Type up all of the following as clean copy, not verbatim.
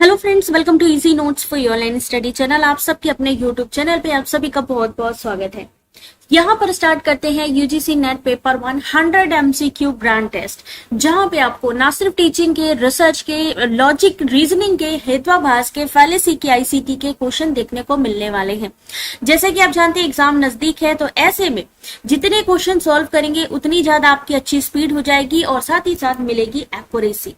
Hello friends, welcome to easy notes for your online study channel. आप सबके अपने YouTube channel पे आप सभी का बहुत बहुत स्वागत है। यहाँ पर स्टार्ट करते हैं UGC NET paper 100 MCQ grand test, जहां पे आपको ना सिर्फ टीचिंग के, रिसर्च के, लॉजिक, रीजनिंग के, हेत्वाभास के, फैलेसी के, आईसीटी के क्वेश्चन देखने को मिलने वाले हैं। जैसे कि आप जानते हैं एग्जाम नजदीक है, तो ऐसे में जितने क्वेश्चन सॉल्व करेंगे उतनी ज्यादा आपकी अच्छी स्पीड हो जाएगी और साथ ही साथ मिलेगी एक्यूरेसी।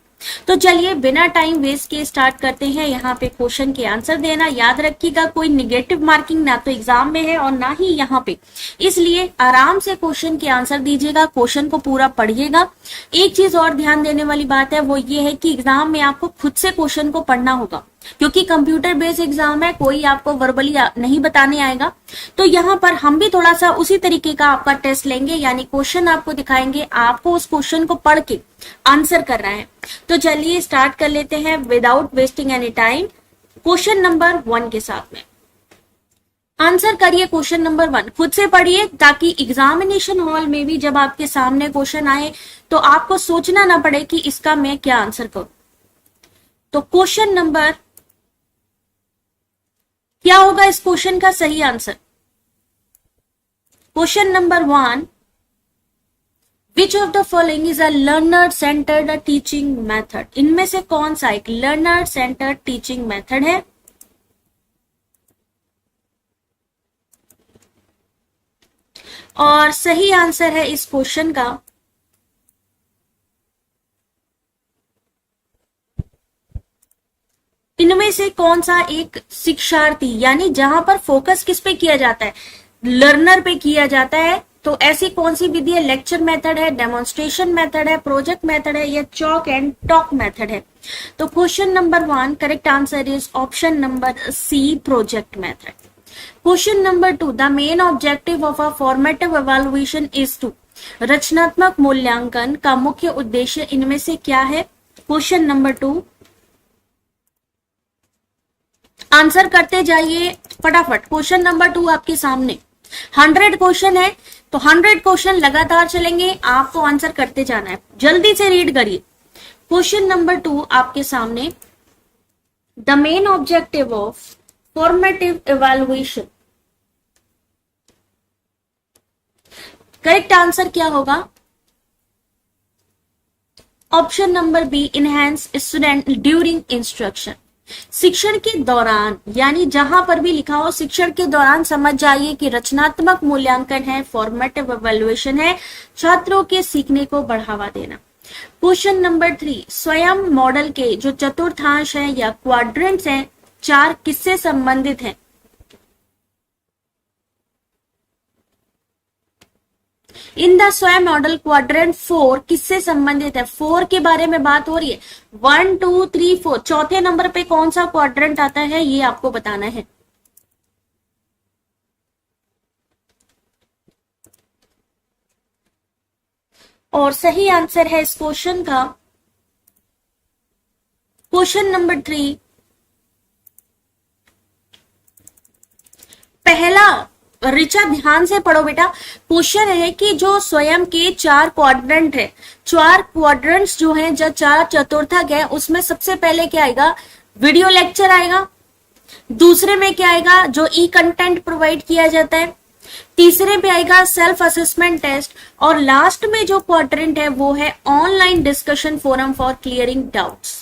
तो चलिए बिना टाइम वेस्ट के स्टार्ट करते हैं। यहाँ पे क्वेश्चन के आंसर देना याद रखिएगा, कोई निगेटिव मार्किंग ना तो एग्जाम में है और ना ही यहाँ पे, इसलिए आराम से क्वेश्चन के आंसर दीजिएगा, क्वेश्चन को पूरा पढ़िएगा। एक चीज और ध्यान देने वाली बात है, वो ये है कि एग्जाम में आपको खुद से क्वेश्चन को पढ़ना होगा, क्योंकि कंप्यूटर बेस्ड एग्जाम है, कोई आपको वर्बली नहीं बताने आएगा। तो यहाँ पर हम भी थोड़ा सा उसी तरीके का आपका टेस्ट लेंगे, यानी क्वेश्चन आपको दिखाएंगे, आपको उस क्वेश्चन को पढ़ के आंसर करना है। तो चलिए स्टार्ट कर लेते हैं without wasting any time question number 1 के साथ में। आंसर करिए क्वेश्चन नंबर 1, खुद से पढ़िए, ताकि एग्जामिनेशन हॉल में भी जब आपके सामने क्वेश्चन आए तो आपको सोचना ना पड़े कि इसका मैं क्या आंसर करूं। तो क्वेश्चन नंबर क्या होगा इस क्वेश्चन का सही answer? Question number 1, which of the following is a learner centred teaching method? इनमें से कौन सा एक लर्नर सेंटर्ड टीचिंग मेथड है? और सही आंसर है इस क्वेश्चन का इनमें से कौन सा एक शिक्षार्थी, यानी जहां पर फोकस किस पे किया जाता है, लर्नर पे किया जाता है, तो ऐसी कौन सी विधि है? लेक्चर मेथड है, डेमोन्स्ट्रेशन मेथड है, प्रोजेक्ट मेथड है या चॉक एंड टॉक मेथड है? तो question number 1 correct answer is option number C, project method. Question number 2, the main objective of a formative evaluation is to, रचनात्मक मूल्यांकन का मुख्य उद्देश्य इनमें से क्या है? क्वेश्चन नंबर 2, आंसर करते जाइए फटाफट। क्वेश्चन नंबर 2 आपके सामने 100 क्वेश्चन है, तो 100 क्वेश्चन लगातार चलेंगे, आपको आंसर करते जाना है, जल्दी से रीड करिए। क्वेश्चन नंबर 2 आपके सामने, the main objective of formative evaluation, correct answer क्या होगा? Option number B, enhance student during instruction. शिक्षण के दौरान, यानी जहां पर भी लिखा हो शिक्षण के दौरान, समझ जाइए कि रचनात्मक मूल्यांकन है, फॉर्मेटिव इवैल्यूएशन है, छात्रों के सीखने को बढ़ावा देना। क्वेश्चन नंबर 3, स्वयं मॉडल के जो चतुर्थांश हैं या क्वाड्रेंट्स हैं, 4 किससे संबंधित हैं? इन द स्वयं मॉडल क्वाड्रेंट 4 किससे संबंधित है? 4 के बारे में बात हो रही है। 1 2 3 4, चौथे नंबर पे कौन सा क्वाड्रेंट आता है ये आपको बताना है। और सही आंसर है इस क्वेश्चन का क्वेश्चन नंबर 3, पहला। ऋचा ध्यान से पढ़ो बेटा। क्वेश्चन है कि जो स्वयं के 4 क्वाड्रेंट है, 4 क्वाड्रेंट्स जो हैं, जो 4 चतुर्थक है, उसमें सबसे पहले क्या आएगा? वीडियो लेक्चर आएगा। दूसरे में क्या आएगा? जो ई कंटेंट प्रोवाइड किया जाता है। तीसरे पे आएगा सेल्फ असेसमेंट टेस्ट, और लास्ट में जो क्वाड्रेंट है वो है online discussion forum for clearing doubts.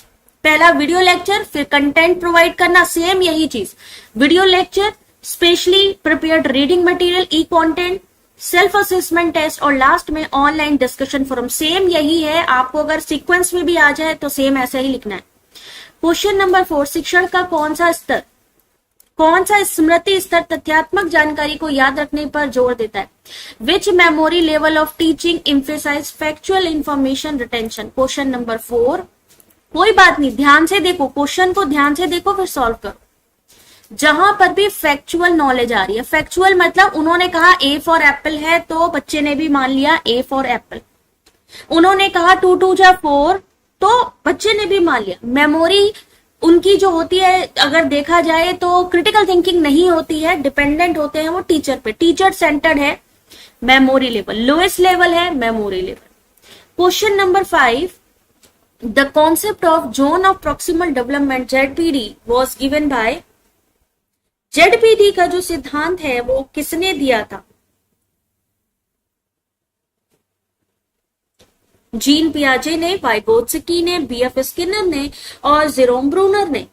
पहला वीडियो लेक्चर, फिर कंटेंट प्रोवाइड करना, सेम यही चीज, video lecture, specially prepared reading material, e content, self assessment test, और लास्ट में ऑनलाइन डिस्कशन फोरम। सेम यही है, आपको अगर सीक्वेंस में भी आ जाए तो सेम ऐसा ही लिखना है। क्वेश्चन नंबर 4, शिक्षण का कौन सा स्तर, कौन सा स्मृति स्तर तथ्यात्मक जानकारी को याद रखने पर जोर देता है? Which memory level of teaching emphasise factual information retention? Question number 4, कोई बात नहीं, ध्यान से देखो क्वेश्चन को, ध्यान से देखो फिर सॉल्व करो। जहां पर भी फैक्चुअल नॉलेज आ रही है, फैक्चुअल मतलब उन्होंने कहा ए फॉर एप्पल है, तो बच्चे ने भी मान लिया ए फॉर एप्पल। उन्होंने कहा 2 2 जा 4, तो बच्चे ने भी मान लिया। मेमोरी उनकी जो होती है, अगर देखा जाए तो क्रिटिकल थिंकिंग नहीं होती है, डिपेंडेंट होते हैं वो टीचर पे, टीचर सेंटर्ड है मेमोरी लेवल, लोएस्ट लेवल है memory level. Question number 5, the concept of zone of proximal development ZPD was given by, ZPD का जो सिद्धांत है वो किसने दिया था? जीन पियाजे ने, वाइगोत्स्की ने, बीएफ स्किनर ने और जेरोम ब्रूनर ने।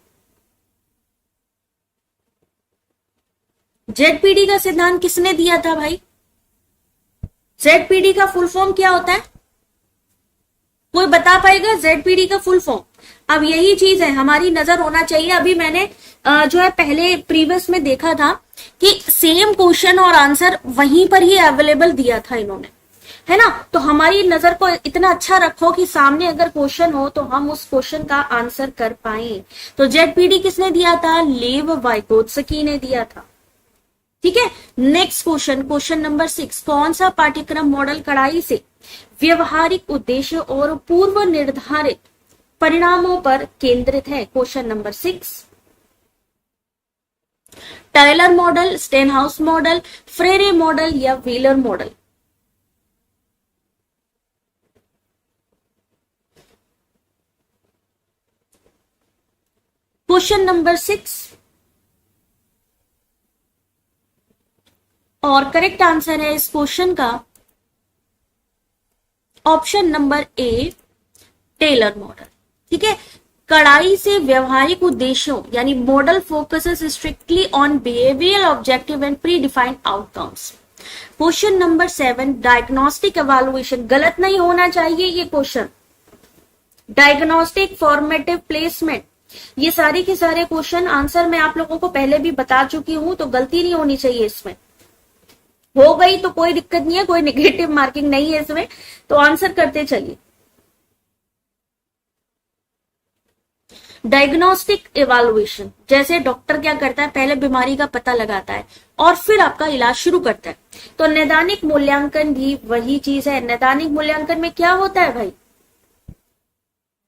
जेडपीडी का सिद्धांत किसने दिया था भाई? जेडपीडी का फुल फॉर्म क्या होता है? कोई बता पाएगा जेडपीडी का फुल फॉर्म? अब यही चीज है, हमारी नजर होना चाहिए। अभी मैंने जो है पहले प्रीवियस में देखा था कि सेम क्वेश्चन और आंसर वहीं पर ही अवेलेबल दिया था इन्होंने, है ना। तो हमारी नजर को इतना अच्छा रखो कि सामने अगर क्वेश्चन हो तो हम उस क्वेश्चन का आंसर कर पाए। तो जेडपीडी किसने दिया था? लेव वाइगोत्स्की ने दिया था। ठीक है, नेक्स्ट क्वेश्चन, क्वेश्चन नंबर 6, कौन सा पाठ्यक्रम मॉडल कड़ाई से व्यवहारिक उद्देश्य और पूर्व निर्धारित परिणामों पर केंद्रित है? Question number 6, Tyler model, Stenhouse model, Freire model या व्हीलर मॉडल? क्वेश्चन नंबर 6 और करेक्ट आंसर है इस क्वेश्चन का option number A, Taylor model. ठीक है, कड़ाई से व्यवहारिक उद्देश्यों यानी model focuses strictly on behavioural objective and predefined outcomes. Question number 7, diagnostic evaluation. गलत नहीं होना चाहिए ये क्वेश्चन। डायग्नोस्टिक, फॉर्मेटिव, प्लेसमेंट, ये सारे के सारे क्वेश्चन आंसर मैं आप लोगों को पहले भी बता चुकी हूं, तो गलती नहीं होनी चाहिए इसमें। हो गई तो कोई दिक्कत नहीं है, कोई नेगेटिव मार्किंग नहीं है इसमें, तो आंसर करते चलिए। डायग्नोस्टिक इवैल्यूएशन, जैसे डॉक्टर क्या करता है, पहले बीमारी का पता लगाता है और फिर आपका इलाज शुरू करता है। तो नैदानिक मूल्यांकन भी वही चीज है। नैदानिक मूल्यांकन में क्या होता है भाई?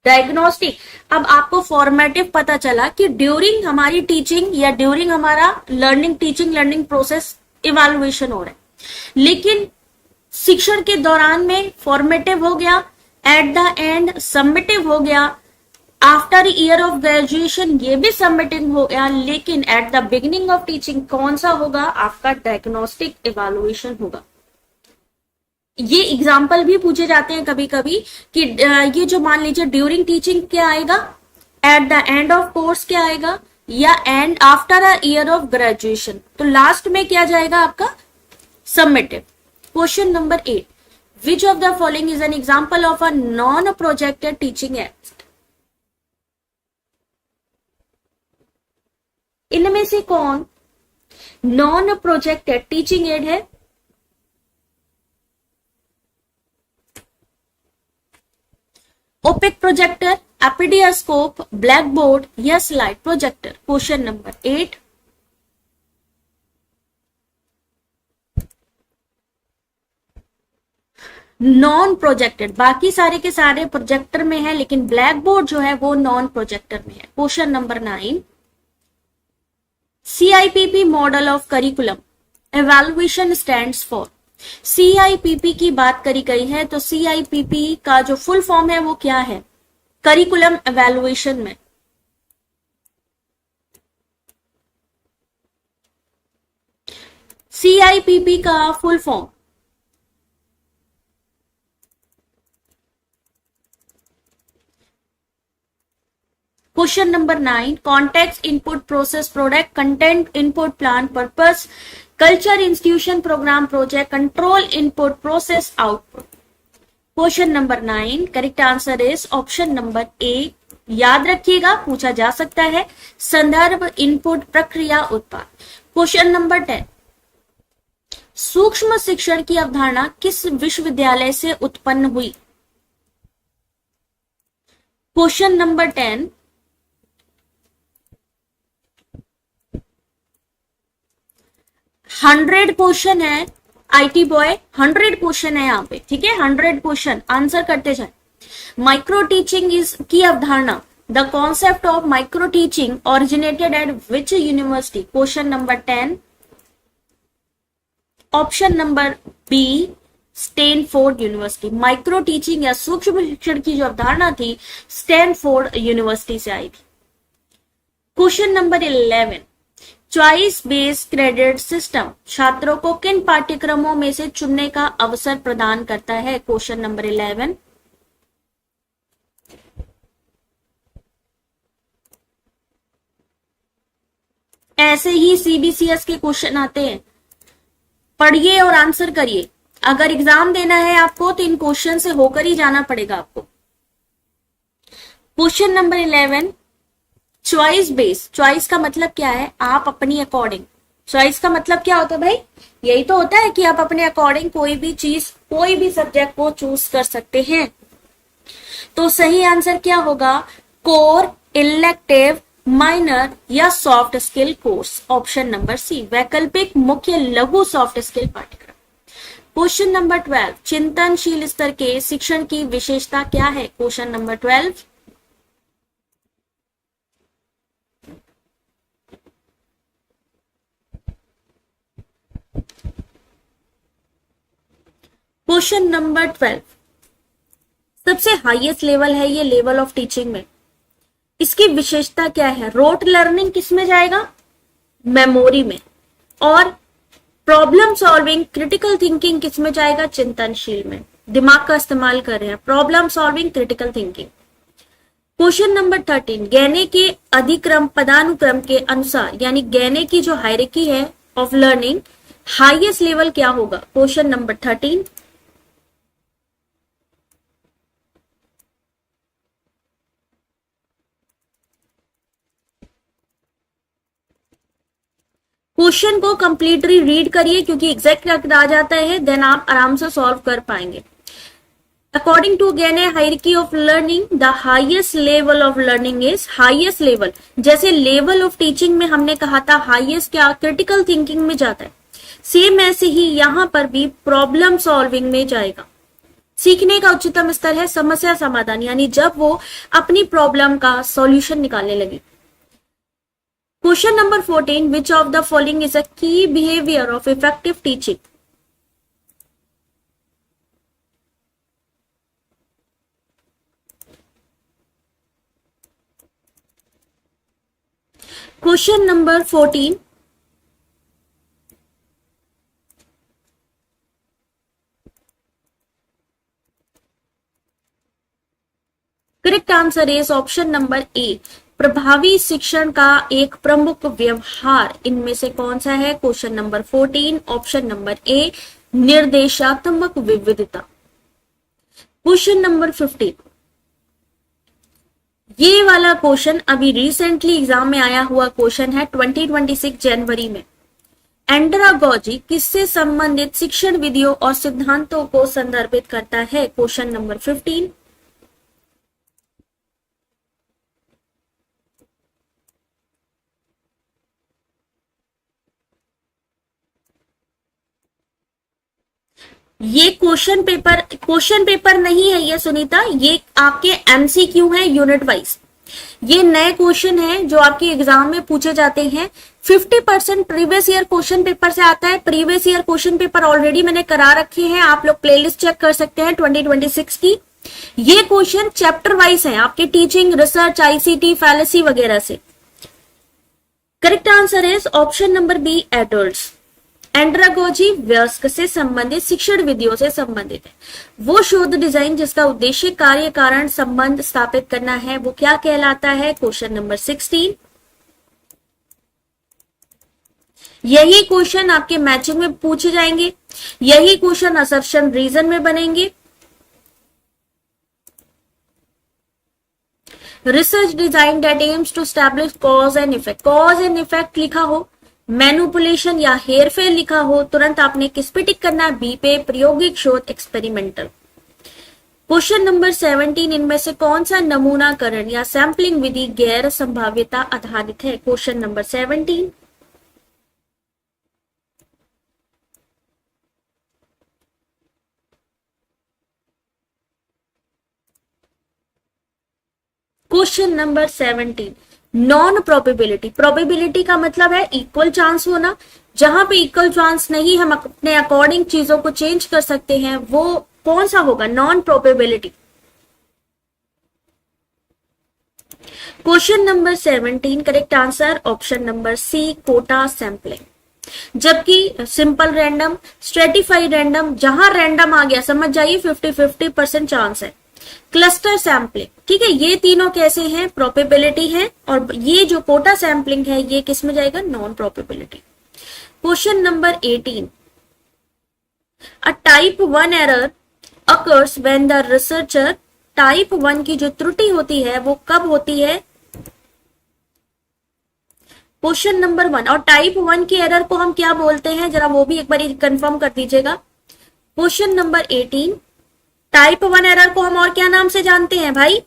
डायग्नोस्टिक। अब आपको फॉर्मेटिव पता चला कि ड्यूरिंग हमारी टीचिंग या ड्यूरिंग हमारा learning, teaching learning process evaluation हो रहा है, लेकिन शिक्षण के दौरान में फॉर्मेटिव हो गया, एट द एंड सबमिटिव हो गया, आफ्टर ईयर ऑफ ग्रेजुएशन ये भी सबमिटिंग हो गया, लेकिन at the beginning of teaching कौन सा होगा? आपका डायग्नोस्टिक इवैल्यूएशन होगा। ये एग्जाम्पल भी पूछे जाते हैं कभी कभी कि ये जो मान लीजिए ड्यूरिंग टीचिंग क्या आएगा, at the end of course क्या आएगा, या and after a year of graduation. तो लास्ट में क्या जाएगा आपका? Submissive. Question number 8, which of the following is an example of a non projected teaching add? इनमें से कौन नॉन प्रोजेक्टेड टीचिंग एड है? ओपेक प्रोजेक्टर, एपिडियास्कोप, ब्लैक बोर्ड या slide projector? Question number 8, non projected. बाकी सारे के सारे प्रोजेक्टर में है, लेकिन ब्लैक बोर्ड जो है वो नॉन प्रोजेक्टर में है। Question number 9, CIPP model of curriculum evaluation stands for. CIPP की बात करी गई है, तो CIPP का जो फुल फॉर्म है वो क्या है करिकुलम एवेल्युएशन में? CIPP का full form question number 9, context input process product content input plan purpose culture institution programme project control input process output. Question number 9, correct answer is option number A. याद रखिएगा, पूछा जा सकता है। संदर्भ, input, प्रक्रिया, उत्पाद। क्वेश्चन नंबर 10, सूक्ष्म शिक्षण की अवधारणा किस विश्वविद्यालय से उत्पन्न हुई? क्वेश्चन नंबर 10, 100 क्वेश्चन है आईटी बॉय, 100 क्वेश्चन है यहाँ पे, ठीक है। 100 क्वेश्चन आंसर करते जाए। माइक्रो टीचिंग इज की अवधारणा, the concept of micro teaching originated at which university? Question number 10, option number B, Stanford university. Micro teaching या सूक्ष्म शिक्षण की जो अवधारणा थी स्टैनफोर्ड यूनिवर्सिटी से आई थी। Question number 11, choice based credit system छात्रों को किन पाठ्यक्रमों में से चुनने का अवसर प्रदान करता है? Question number 11। ऐसे ही सीबीसीएस के क्वेश्चन आते हैं, पढ़िए और आंसर करिए। अगर एग्जाम देना है आपको तो इन क्वेश्चन से होकर ही जाना पड़ेगा आपको। Question number 11, choice based. Choice का मतलब क्या है? आप अपनी अकॉर्डिंग। चॉइस का मतलब क्या होता है भाई? यही तो होता है कि आप अपने अकॉर्डिंग कोई भी चीज, कोई भी सब्जेक्ट को चूज कर सकते हैं। तो सही आंसर क्या होगा? कोर, इलेक्टिव, माइनर या soft skill course. Option number C, वैकल्पिक, मुख्य, लघु, सॉफ्ट स्किल पाठ्यक्रम। क्वेश्चन नंबर 12, चिंतनशील स्तर के शिक्षण की विशेषता क्या है? Question number 12। क्वेश्चन नंबर 12 सबसे हाईएस्ट लेवल है ये लेवल ऑफ टीचिंग में। इसकी विशेषता क्या है? रोट लर्निंग किस में जाएगा? मेमोरी में। और प्रॉब्लम सॉल्विंग, क्रिटिकल थिंकिंग किस में जाएगा? चिंतनशील में। दिमाग का इस्तेमाल कर रहे हैं, problem solving, critical thinking. Question number 13, गहने के अधिक्रम पदानुक्रम के अनुसार, यानी गहने की जो हायरार्की है ऑफ लर्निंग, हाईएस्ट लेवल क्या होगा? Question number 13। क्वेश्चन को कंप्लीटली रीड करिए, क्योंकि एग्जैक्ट आ जाता है, देन आप आराम से सॉल्व कर पाएंगे। अकॉर्डिंग टू गहने hierarchy of learning, the highest level of learning is, highest level, जैसे लेवल ऑफ टीचिंग में हमने कहा था हाईएस्ट क्या? क्रिटिकल थिंकिंग में जाता है। सेम ऐसे ही यहां पर भी प्रॉब्लम सॉल्विंग में जाएगा। सीखने का उच्चतम स्तर है समस्या समाधान, यानी जब वो अपनी प्रॉब्लम का सॉल्यूशन निकालने लगी। Question number 14, which of the following is a key behaviour of effective teaching? Question number 14, correct answer is option number A, प्रभावी शिक्षण का एक प्रमुख व्यवहार इनमें से कौन सा है? क्वेश्चन नंबर 14, ऑप्शन नंबर ए, निर्देशात्मक विविधता। क्वेश्चन नंबर 15, ये वाला क्वेश्चन अभी रिसेंटली एग्जाम में आया हुआ क्वेश्चन है 2026 जनवरी में। एंड्रागोजी किससे संबंधित शिक्षण विधियों और सिद्धांतों को संदर्भित करता है? Question number 15। ये क्वेश्चन पेपर नहीं है ये सुनीता, ये आपके एमसीक्यू है यूनिट वाइज। ये नए क्वेश्चन है जो आपके एग्जाम में पूछे जाते हैं। 50% प्रीवियस ईयर क्वेश्चन पेपर से आता है। Previous year question paper already मैंने करा रखे हैं, आप लोग प्लेलिस्ट चेक कर सकते हैं 2026 की। ये क्वेश्चन चैप्टर वाइज है आपके टीचिंग, रिसर्च, आईसीटी, फैलेसी वगैरह से। Correct answer is option number B, adults. Andragogy वयस्क से संबंधित शिक्षण विधियों से संबंधित है। वो शोध डिजाइन जिसका उद्देश्य कार्य कारण संबंध स्थापित करना है, वो क्या कहलाता है? Question number 16। यही क्वेश्चन आपके मैचिंग में पूछे जाएंगे, यही क्वेश्चन असर्शन रीजन में बनेंगे। Research design that aims to establish cause and effect. Cause and effect लिखा हो, मैनुपुलेशन या हेरफेर लिखा हो, तुरंत आपने किस पे टिक करना है? बी पे, प्रायोगिक शोध, एक्सपेरिमेंटल। क्वेश्चन नंबर 17, इनमें से कौन सा नमूनाकरण या सैंपलिंग विधि गैर संभाव्यता आधारित है? Question number 17। Question number 17, non probability, probability का मतलब है इक्वल चांस होना, जहां पे इक्वल चांस नहीं हम अपने अकॉर्डिंग चीजों को चेंज कर सकते हैं, वो कौन सा होगा, non probability. Question number 17, correct answer option number C, quota sampling. जबकि सिंपल रैंडम, स्ट्रेटिफाइड रैंडम, जहां रैंडम आ गया समझ जाइए 50-50% चांस है। क्लस्टर सैंपलिंग, ठीक है, ये तीनों कैसे हैं, प्रोबेबिलिटी है, और ये जो कोटा सैंपलिंग है ये किस में जाएगा, non probability. Question number 18, a type 1 error occurs when the researcher, type 1 की जो त्रुटि होती है वो कब होती है, क्वेश्चन नंबर 1। और टाइप 1 की एरर को हम क्या बोलते हैं, जरा वो भी एक बार कंफर्म कर दीजिएगा। क्वेश्चन नंबर 18, टाइप 1 एरर को हम और क्या नाम से जानते हैं भाई,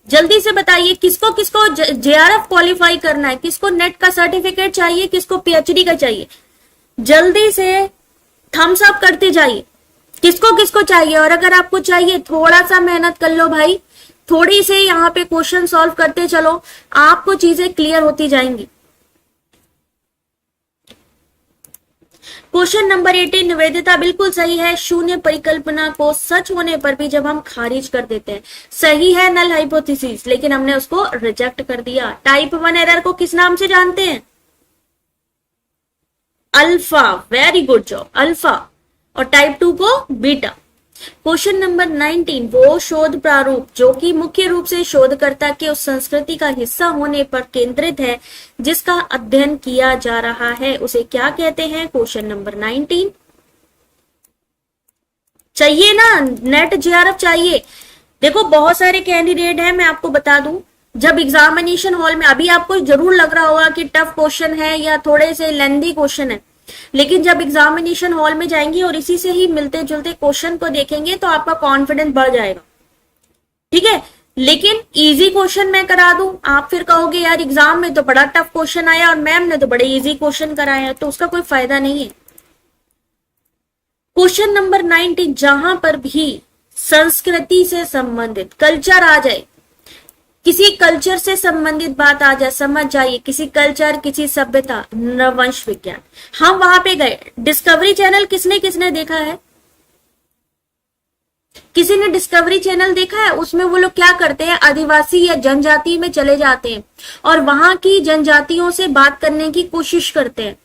जल्दी से बताइए। किसको किसको जेआरएफ क्वालिफाई करना है, किसको नेट का सर्टिफिकेट चाहिए, किसको पीएचडी का चाहिए, जल्दी से थम्स अप करते जाइए, किसको किसको चाहिए। और अगर आपको चाहिए थोड़ा सा मेहनत कर लो भाई, थोड़ी से यहाँ पे क्वेश्चन सॉल्व करते चलो, आपको चीजें क्लियर होती जाएंगी। क्वेश्चन नंबर 18, निवेदिता बिल्कुल सही है, शून्य परिकल्पना को सच होने पर भी जब हम खारिज कर देते हैं, सही है नल हाइपोथेसिस, लेकिन हमने उसको रिजेक्ट कर दिया। टाइप 1 एरर को किस नाम से जानते हैं, alpha, very good job, alpha. और टाइप 2 को बीटा। क्वेश्चन नंबर 19, वो शोध प्रारूप जो कि मुख्य रूप से शोधकर्ता के उस संस्कृति का हिस्सा होने पर केंद्रित है जिसका अध्ययन किया जा रहा है, उसे क्या कहते हैं। क्वेश्चन नंबर 19 चाहिए ना, नेट जेआरएफ चाहिए। देखो बहुत सारे कैंडिडेट हैं, मैं आपको बता दूं, जब एग्जामिनेशन हॉल में, अभी आपको जरूर लग रहा होगा कि टफ क्वेश्चन है या थोड़े से लेंथी क्वेश्चन है, लेकिन जब एग्जामिनेशन हॉल में जाएंगे और इसी से ही मिलते जुलते क्वेश्चन को देखेंगे तो आपका कॉन्फिडेंस बढ़ जाएगा, ठीक है। लेकिन इजी क्वेश्चन मैं करा दूं, आप फिर कहोगे यार एग्जाम में तो बड़ा टफ क्वेश्चन आया और मैम ने तो बड़े इजी क्वेश्चन कराए हैं, तो उसका कोई फायदा नहीं है। क्वेश्चन नंबर 19, जहां पर भी संस्कृति से संबंधित कल्चर आ जाए, किसी कल्चर से संबंधित बात आ जाए, समझ जाइए, किसी कल्चर, किसी सभ्यता, नरवंश विज्ञान, हम वहां पे गए। डिस्कवरी चैनल किसने किसने देखा है, किसी ने डिस्कवरी चैनल देखा है, उसमें वो लोग क्या करते हैं, आदिवासी या जनजाति में चले जाते हैं और वहां की जनजातियों से बात करने की कोशिश करते हैं,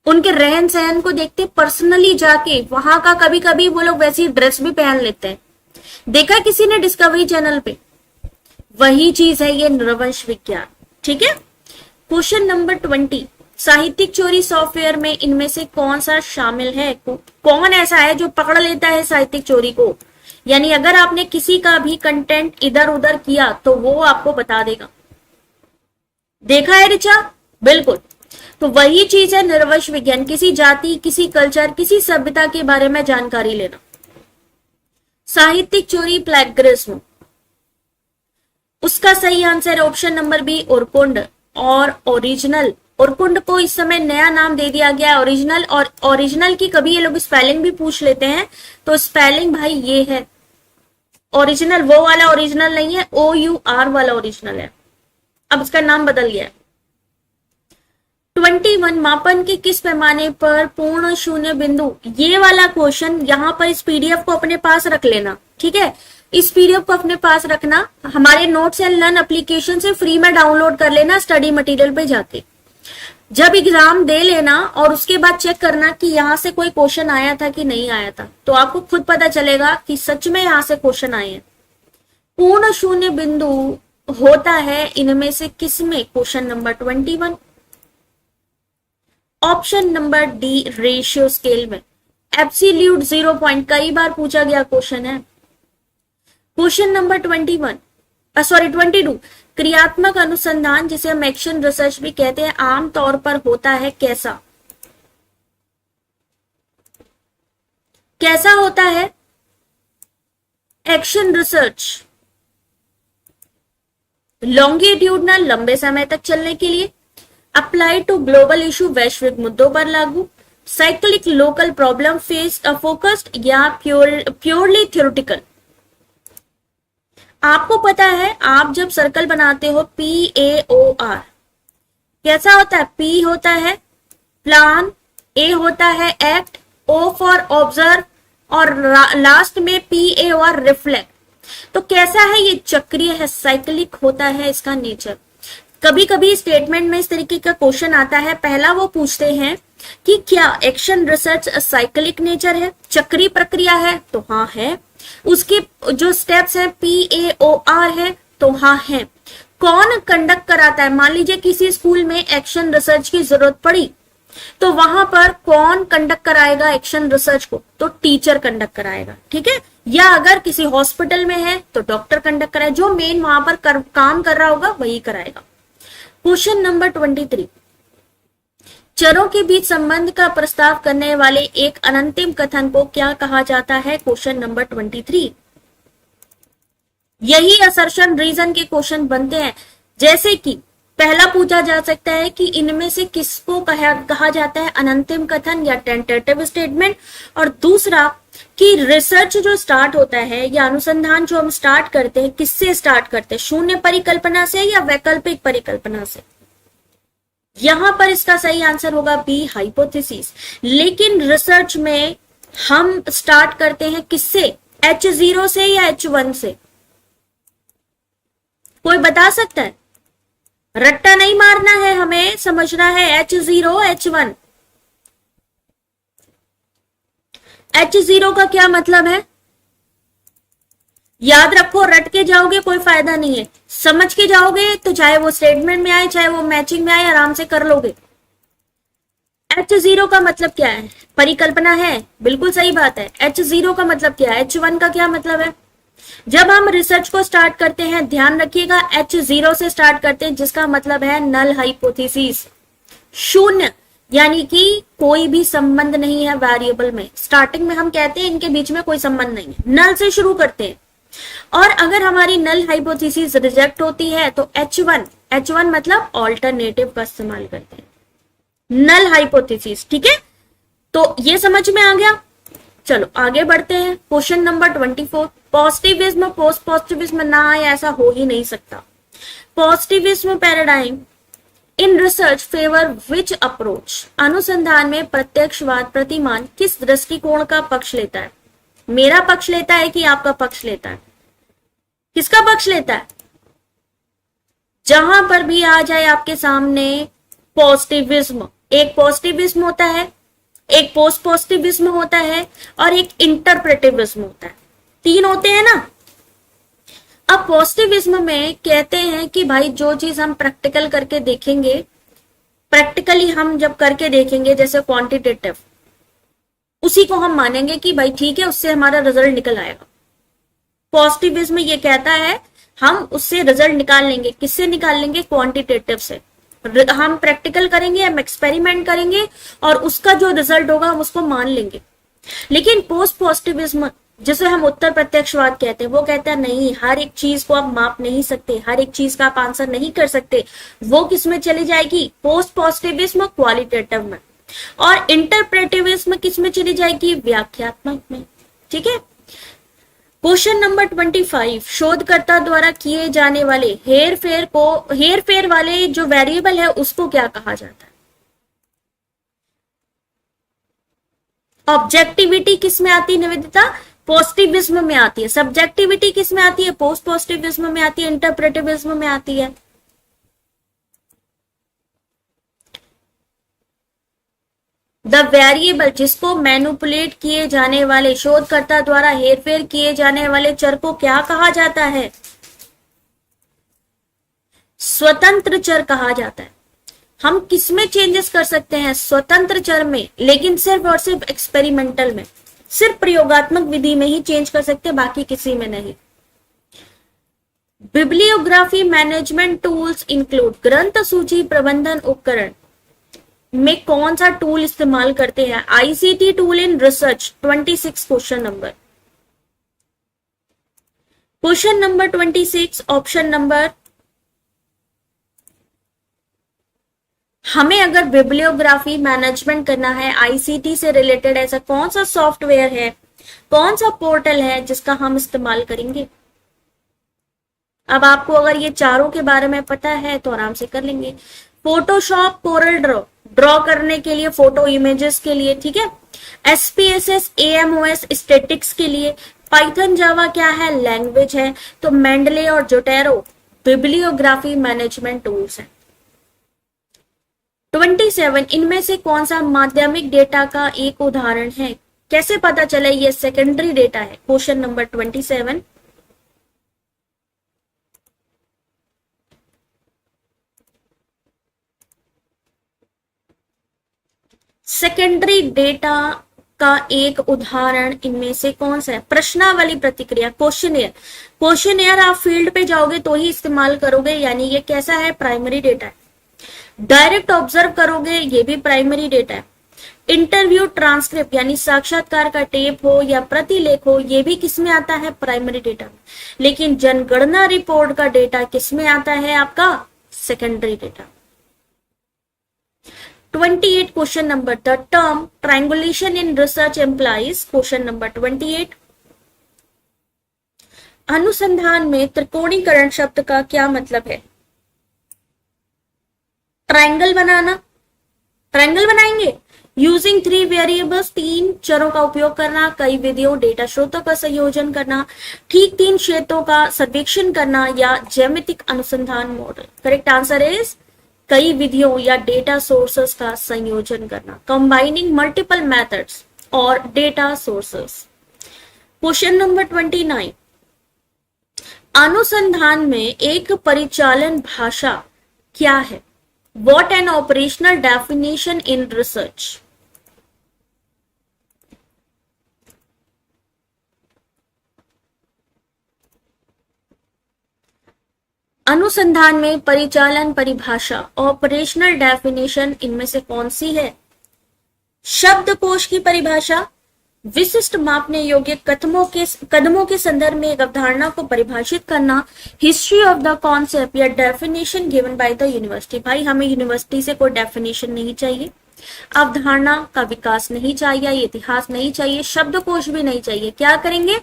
उनके रहन सहन को देखते, पर्सनली जाके वहां का, कभी कभी वो लोग वैसी ड्रेस भी पहन लेते हैं, देखा किसी ने डिस्कवरी चैनल पे, वही चीज है ये नरवंश विज्ञान, ठीक है। क्वेश्चन नंबर 20, साहित्यिक चोरी सॉफ्टवेयर में इनमें से कौन सा शामिल है, कौन ऐसा है जो पकड़ लेता है साहित्यिक चोरी को, यानी अगर आपने किसी का भी कंटेंट इधर उधर किया तो वो आपको बता देगा। देखा है रिचा, बिल्कुल, तो वही चीज है नरवंश विज्ञान, किसी जाति, किसी कल्चर, किसी सभ्यता के बारे में जानकारी लेना। साहित्यिक चोरी प्लेगरिज्म, उसका सही आंसर ऑप्शन नंबर बी, ओरकुंड और ओरिजिनल। ओरकुंड को इस समय नया नाम दे दिया गया ओरिजिनल, और ओरिजिनल की कभी ये लोग स्पेलिंग भी पूछ लेते हैं, तो स्पेलिंग भाई ये है ओरिजिनल, वो वाला ओरिजिनल नहीं है, OUR वाला ओरिजिनल है, अब इसका नाम बदल गया है। 21, मापन के किस पैमाने पर पूर्ण शून्य बिंदु, ये वाला क्वेश्चन यहाँ पर इस पीडीएफ को अपने पास रख लेना, ठीक है, इस पीडीएफ को अपने पास रखना, हमारे नोट्स एंड लर्न एप्लीकेशन से फ्री में डाउनलोड कर लेना स्टडी मटेरियल पे जाके, जब एग्जाम दे लेना और उसके बाद चेक करना कि यहाँ से कोई क्वेश्चन आया था कि नहीं आया था, तो आपको खुद पता चलेगा कि सच में यहाँ से क्वेश्चन आए हैं। पूर्ण शून्य बिंदु होता है इनमें से किसमें, question number 21, option number D, ratio scale में। एब्सोल्यूट 0 पॉइंट कई बार पूछा गया क्वेश्चन है। क्वेश्चन नंबर 22, क्रियात्मक अनुसंधान जिसे हम एक्शन रिसर्च भी कहते हैं, आमतौर पर होता है कैसा, कैसा होता है एक्शन रिसर्च, लॉन्गिट्यूडनल, लंबे समय तक चलने के लिए, अप्लाई टू ग्लोबल इशू, वैश्विक मुद्दों पर लागू, cyclic, local problem face focused, या प्योरली थ्योरेटिकल। आपको पता है आप जब सर्कल बनाते हो PAOR, कैसा होता है? P होता है प्लान, A होता है एक्ट, O फॉर ऑब्जर्व और लास्ट में PAOR रिफ्लेक्ट। तो कैसा है ये? चक्रीय है, साइक्लिक होता है इसका नेचर। कभी कभी स्टेटमेंट में इस तरीके का क्वेश्चन आता है, पहला वो पूछते हैं कि क्या एक्शन रिसर्च साइक्लिक नेचर है, चक्रीय प्रक्रिया है? तो हाँ है। उसके जो स्टेप्स है PAOR है? तो हाँ है। कौन कंडक्ट कराता है? मान लीजिए किसी स्कूल में एक्शन रिसर्च की जरूरत पड़ी, तो वहां पर कौन कंडक्ट कराएगा एक्शन रिसर्च को? तो टीचर कंडक्ट कराएगा, ठीक है। या अगर किसी हॉस्पिटल में है तो डॉक्टर कंडक्ट कराए, जो मेन वहां पर काम कर रहा होगा वही कराएगा। क्वेश्चन नंबर 23, चरों के बीच संबंध का प्रस्ताव करने वाले एक अनंतिम कथन को क्या कहा जाता है? Question number 23। यही असर्शन रीजन के क्वेश्चन बनते हैं। जैसे कि पहला पूछा जा सकता है कि इनमें से किसको कहा जाता है अनंतिम कथन या टेंटेटिव स्टेटमेंट, और दूसरा कि रिसर्च जो स्टार्ट होता है या अनुसंधान जो हम स्टार्ट करते हैं, किससे स्टार्ट करते हैं? शून्य परिकल्पना से या वैकल्पिक परिकल्पना से? यहां पर इसका सही आंसर होगा बी, हाइपोथेसिस। लेकिन रिसर्च में हम स्टार्ट करते हैं किससे? H0 से या H1 से? कोई बता सकता है? रट्टा नहीं मारना है, हमें समझना है H0 H1। H0 का क्या मतलब है? याद रखो, रट के जाओगे कोई फायदा नहीं है, समझ के जाओगे तो चाहे वो स्टेटमेंट में आए चाहे वो मैचिंग में आए आराम से कर लोगे। H0 का मतलब क्या है? परिकल्पना है, बिल्कुल सही बात है। H0 का मतलब क्या है? H1 का क्या मतलब है? जब हम रिसर्च को स्टार्ट करते हैं, ध्यान रखिएगा H0 से स्टार्ट करते हैं, जिसका मतलब है नल हाइपोथेसिस, शून्य, यानी कि कोई भी संबंध नहीं है वेरिएबल में। स्टार्टिंग में हम कहते हैं इनके बीच में कोई संबंध नहीं है, नल से शुरू करते हैं। और अगर हमारी नल हाइपोथेसिस रिजेक्ट होती है तो H1 मतलब ऑल्टरनेटिव का इस्तेमाल करते हैं, नल हाइपोथेसिस, ठीक है। तो ये समझ में आ गया। चलो आगे बढ़ते हैं। Question number 24, positivism post positivism ना आए ऐसा हो ही नहीं सकता। Positivism paradigm in research favour which approach? अनुसंधान में प्रत्यक्षवाद प्रतिमान किस दृष्टिकोण का पक्ष लेता है? मेरा पक्ष लेता है कि आपका पक्ष लेता है? किसका पक्ष लेता है? जहां पर भी आ जाए आपके सामने पॉजिटिविज्म, एक पॉजिटिविज्म होता है, एक पोस्ट पॉजिटिविज्म होता है और एक इंटरप्रेटिविज्म होता है। तीन होते हैं ना। अब पॉजिटिविज्म में कहते हैं कि भाई जो चीज हम प्रैक्टिकल करके देखेंगे, प्रैक्टिकली हम जब करके देखेंगे जैसे क्वांटिटेटिव, उसी को हम मानेंगे कि भाई ठीक है उससे हमारा रिजल्ट निकल आएगा। पॉजिटिविज्म ये कहता है हम उससे रिजल्ट निकाल लेंगे। किससे निकाल लेंगे? क्वांटिटेटिव से। हम प्रैक्टिकल करेंगे, हम एक्सपेरिमेंट करेंगे और उसका जो रिजल्ट होगा हम उसको मान लेंगे। लेकिन पोस्ट पॉजिटिविज्म जिसे हम उत्तर प्रत्यक्षवाद कहते हैं, वो कहता है नहीं, हर एक चीज को आप माप नहीं सकते, हर एक चीज का आप आंसर नहीं कर सकते। वो किस में चली जाएगी? पोस्ट पॉजिटिविज्म क्वालिटेटिव में। और इंटरप्रेटिविज्म किस में चली जाएगी? व्याख्यात्मक में, ठीक है। क्वेश्चन नंबर 25, शोधकर्ता द्वारा किए जाने वाले हेर फेर वाले जो वेरिएबल है उसको क्या कहा जाता है? ऑब्जेक्टिविटी किस में आती है निवेदिता? पॉजिटिविज्म में आती है। सब्जेक्टिविटी किस में आती है? पोस्ट पॉजिटिविज्म में आती है, इंटरप्रेटिविज्म में आती है। द वेरिएबल जिसको मैनिपुलेट किए जाने वाले, शोधकर्ता द्वारा हेरफेर किए जाने वाले चर को क्या कहा जाता है? स्वतंत्र चर कहा जाता है। हम किस में चेंजेस कर सकते हैं? स्वतंत्र चर में, लेकिन सिर्फ और सिर्फ एक्सपेरिमेंटल में, सिर्फ प्रयोगात्मक विधि में ही चेंज कर सकते हैं, बाकी किसी में नहीं। बिब्लियोग्राफी मैनेजमेंट टूल्स इंक्लूड, ग्रंथ सूची प्रबंधन उपकरण में कौन सा टूल इस्तेमाल करते हैं? ICT tool in research. 26 question number. Question number 26 option number, हमें अगर बिब्लियोग्राफी मैनेजमेंट करना है आईसीटी से रिलेटेड, ऐसा कौन सा सॉफ्टवेयर है, कौन सा पोर्टल है जिसका हम इस्तेमाल करेंगे? अब आपको अगर ये चारों के बारे में पता है तो आराम से कर लेंगे। फोटोशॉप, कोरल ड्रॉ, ड्रॉ करने के लिए, फोटो इमेजेस के लिए, ठीक है। SPSS, AMOS स्टेटिक्स के लिए। पाइथन जावा क्या है, लैंग्वेज है। तो मेंडले और जोटेरो बिब्लियोग्राफी मैनेजमेंट टूल्स है। 27 इनमें से कौन सा माध्यमिक डेटा का एक उदाहरण है? कैसे पता चले ये सेकेंडरी डेटा है? Question number 27। सेकेंडरी डेटा का एक उदाहरण इनमें से कौन सा है? प्रश्नावली प्रतिक्रिया, क्वेश्चनियर। क्वेश्चनियर आप फील्ड पे जाओगे तो ही इस्तेमाल करोगे, यानी ये कैसा है, प्राइमरी डेटा है। डायरेक्ट ऑब्जर्व करोगे, ये भी प्राइमरी डेटा है। इंटरव्यू ट्रांसक्रिप्ट यानी साक्षात्कार का टेप हो या प्रतिलेख हो, ये भी किसमें आता है, प्राइमरी डेटा में। लेकिन जनगणना रिपोर्ट का डेटा किसमें आता है, आपका secondary data. 28 question number, the term triangulation in research employs. Question number 28, अनुसंधान में त्रिकोणीकरण शब्द का क्या मतलब है? ट्रायंगल बनाना, ट्रायंगल बनाएंगे। यूजिंग 3 वेरिएबल्स, 3 चरों का उपयोग करना। कई विधियों, डेटा स्रोतों का संयोजन करना। ठीक 3 क्षेत्रों का सर्वेक्षण करना या ज्यामितिक अनुसंधान मॉडल। करेक्ट आंसर इज कई विधियों या डेटा सोर्सेस का संयोजन करना। कंबाइनिंग मल्टीपल मेथड्स और डेटा सोर्सेस। क्वेश्चन नंबर 29, अनुसंधान में एक परिचालन भाषा क्या है? What an operational definition in research? अनुसंधान में परिचालन परिभाषा, ऑपरेशनल डेफिनेशन इनमें से कौन सी है? शब्दकोश की परिभाषा, विशिष्ट मापने योग्य कदमों के संदर्भ में एक अवधारणा को परिभाषित करना। हिस्ट्री ऑफ द कॉन्सेप्ट या definition given by the university. भाई हमें यूनिवर्सिटी से कोई डेफिनेशन नहीं चाहिए, अवधारणा का विकास नहीं चाहिए, इतिहास नहीं चाहिए, शब्दकोश भी नहीं चाहिए। क्या करेंगे?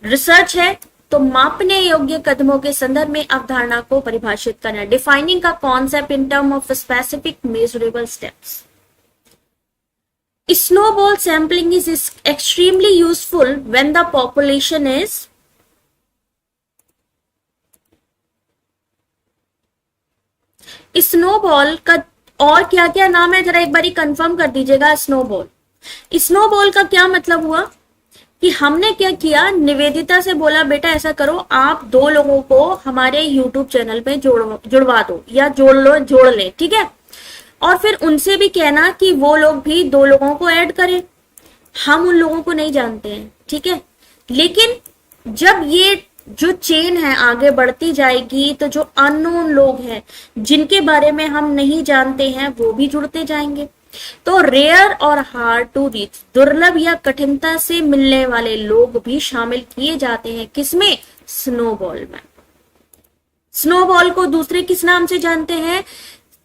रिसर्च है तो मापने योग्य कदमों के संदर्भ में अवधारणा को परिभाषित करना। डिफाइनिंग का concept in term of specific measurable steps. Snowball sampling is extremely useful when the population is snowball का और क्या क्या नाम है, जरा एक बारी कंफर्म कर दीजिएगा। स्नोबॉल, स्नोबॉल का क्या मतलब हुआ कि हमने क्या किया, निवेदिता से बोला बेटा ऐसा करो, आप 2 लोगों को हमारे YouTube चैनल पे जुड़वा दो या जोड़ ले, ठीक है। और फिर उनसे भी कहना कि वो लोग भी 2 लोगों को ऐड करें। हम उन लोगों को नहीं जानते हैं, ठीक है। लेकिन जब ये जो चेन है आगे बढ़ती जाएगी तो जो अननोन लोग हैं जिनके बारे में हम नहीं जानते हैं वो भी जुड़ते जाएंगे। तो रेयर और हार्ड टू रीच, दुर्लभ या कठिनता से मिलने वाले लोग भी शामिल किए जाते हैं। किसमें? स्नोबॉल में। स्नोबॉल को दूसरे किस नाम से जानते हैं?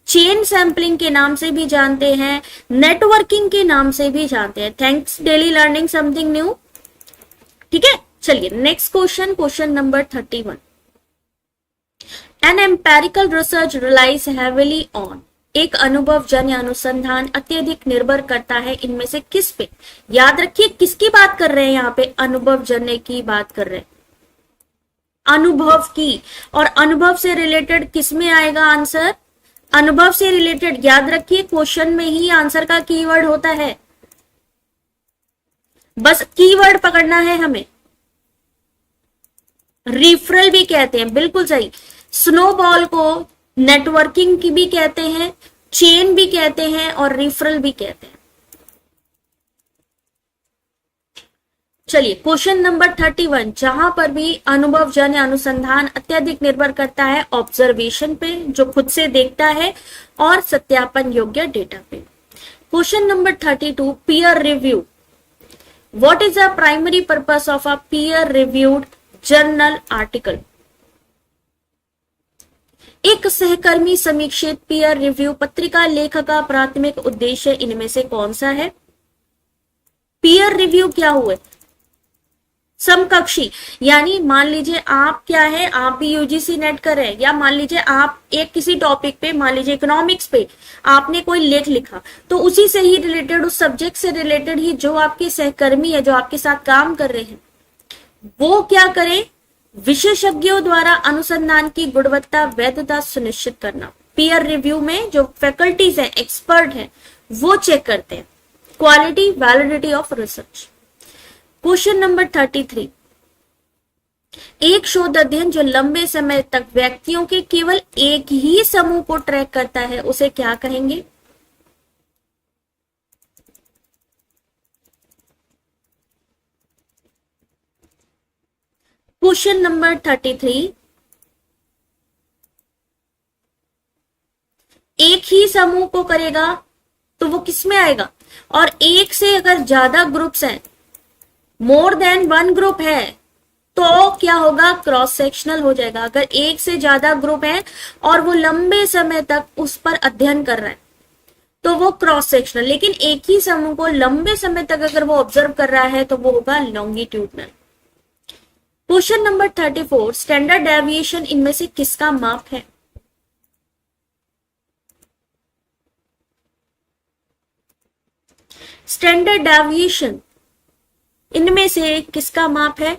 चेन सैंपलिंग के नाम से भी जानते हैं, नेटवर्किंग के नाम से भी जानते हैं। Thanks daily learning something new, ठीक है। चलिए next question, question number 31, an empirical research relies heavily on. एक अनुभवजन्य अनुसंधान अत्यधिक निर्भर करता है इनमें से किस पे? याद रखिए किसकी बात कर रहे हैं यहाँ पे, अनुभवजन्य की बात कर रहे हैं, अनुभव की। और अनुभव से रिलेटेड किस में आएगा आंसर? अनुभव से रिलेटेड याद रखिए क्वेश्चन में ही आंसर का कीवर्ड होता है, बस कीवर्ड पकड़ना है हमें। रिफरल भी कहते हैं, बिल्कुल सही। स्नोबॉल को नेटवर्किंग की भी कहते हैं, चेन भी कहते हैं और रिफरल भी कहते हैं। चलिए क्वेश्चन नंबर 31, जहां पर भी अनुभवजन्य अनुसंधान अत्यधिक निर्भर करता है ऑब्जर्वेशन पे, जो खुद से देखता है, और सत्यापन योग्य डेटा पे। Question number 32, peer review. What is the primary purpose of a peer reviewed journal article? एक सहकर्मी समीक्षित पीयर रिव्यू पत्रिका लेखक का प्राथमिक उद्देश्य इनमें से कौन सा है? पीयर रिव्यू क्या हुए? समकक्षी, यानी मान लीजिए आप क्या है, आप भी यूजीसी नेट कर रहे हैं, या मान लीजिए आप एक किसी टॉपिक पे, मान लीजिए इकोनॉमिक्स पे आपने कोई लेख लिखा, तो उसी से ही रिलेटेड, उस सब्जेक्ट से रिलेटेड ही जो आपके सहकर्मी है, जो आपके साथ काम कर रहे हैं, वो क्या करें, विशेषज्ञों द्वारा अनुसंधान की गुणवत्ता वैधता सुनिश्चित करना। पीयर रिव्यू में जो फैकल्टीज हैं, एक्सपर्ट हैं, वो चेक करते हैं quality validity of research. Question number 33, एक शोध अध्ययन जो लंबे समय तक व्यक्तियों के केवल एक ही समूह को ट्रैक करता है उसे क्या कहेंगे? क्वेश्चन नंबर 33, एक ही समूह को करेगा तो वो किस में आएगा? और एक से अगर ज्यादा ग्रुप्स हैं, मोर देन वन ग्रुप है, तो क्या होगा? क्रॉस सेक्शनल हो जाएगा। अगर एक से ज्यादा ग्रुप है और वो लंबे समय तक उस पर अध्ययन कर रहा है तो वो क्रॉस सेक्शनल, लेकिन एक ही समूह को लंबे समय तक अगर वो ऑब्जर्व कर रहा है तो वो होगा longitudinal. Question number 34, standard deviation इनमें से किसका माप है? स्टैंडर्ड डेविएशन इनमें से किसका माप है?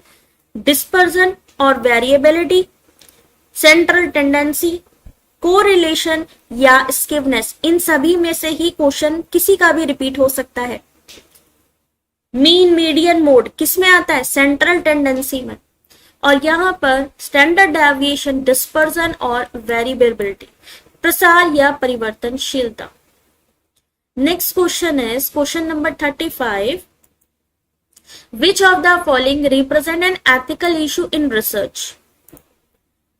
डिस्पर्जन और वेरिएबिलिटी, सेंट्रल टेंडेंसी, कोरिलेशन या स्किवनेस। इन सभी में से ही क्वेश्चन किसी का भी रिपीट हो सकता है। मीन मीडियन मोड किस में आता है? सेंट्रल टेंडेंसी में। और यहां पर स्टैंडर्ड डेविएशन, डिस्पर्जन और वेरिएबिलिटी, प्रसार या परिवर्तनशीलता। Next question is question number 35, Which of the following represent an ethical issue in research?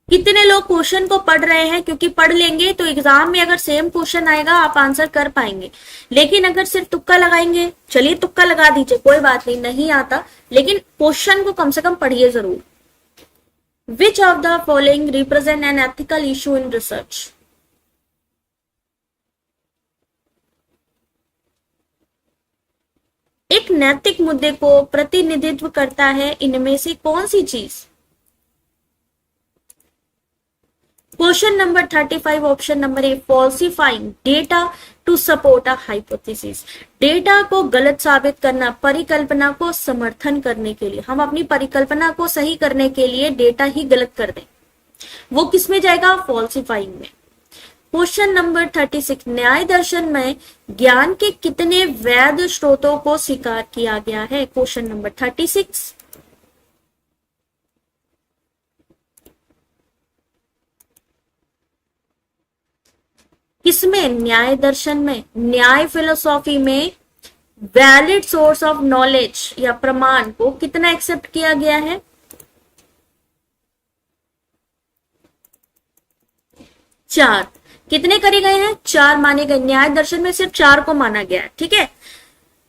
कितने लोग क्वेश्चन को पढ़ रहे हैं? क्योंकि पढ़ लेंगे तो एग्जाम में अगर सेम क्वेश्चन आएगा आप आंसर कर पाएंगे, लेकिन अगर सिर्फ तुक्का लगाएंगे, चलिए तुक्का लगा दीजिए, कोई बात नहीं, नहीं आता, लेकिन क्वेश्चन को कम से कम पढ़िए जरूर। Which of the following represent an ethical issue in research? एक नैतिक मुद्दे को प्रतिनिधित्व करता है इनमें से कौन सी चीज? Question number 35, option number A, falsifying data to support a hypothesis. Data को गलत साबित करना, परिकल्पना को समर्थन करने के लिए, हम अपनी परिकल्पना को सही करने के लिए डेटा ही गलत कर दें, वो किस में जाएगा? फॉल्सिफाइंग में। क्वेश्चन नंबर 36, न्याय दर्शन में ज्ञान के कितने वैध स्रोतों को स्वीकार किया गया है? Question number 36। किसमें? न्याय दर्शन में, न्याय फिलोसॉफी में वैलिड सोर्स ऑफ नॉलेज या प्रमाण को कितना एक्सेप्ट किया गया है? 4। कितने करे गए हैं? 4 माने गए। न्याय दर्शन में सिर्फ 4 को माना गया है, ठीक है।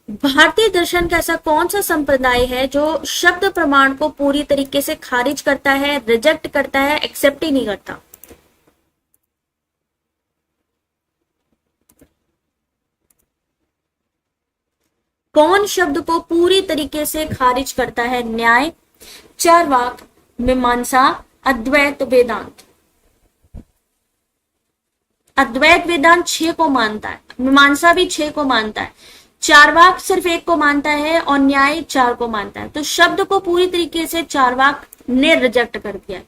भारतीय दर्शन का ऐसा कौन सा संप्रदाय है जो शब्द प्रमाण को पूरी तरीके से खारिज करता है, रिजेक्ट करता है, एक्सेप्ट ही नहीं करता? कौन शब्द को पूरी तरीके से खारिज करता है? न्याय, चार्वाक, मीमांसा, अद्वैत वेदांत। अद्वैत वेदांत 6 को मानता है, मीमांसा भी 6 को मानता है, चार्वाक सिर्फ 1 को मानता है और न्याय 4 को मानता है। तो शब्द को पूरी तरीके से चार्वाक ने रिजेक्ट कर दिया।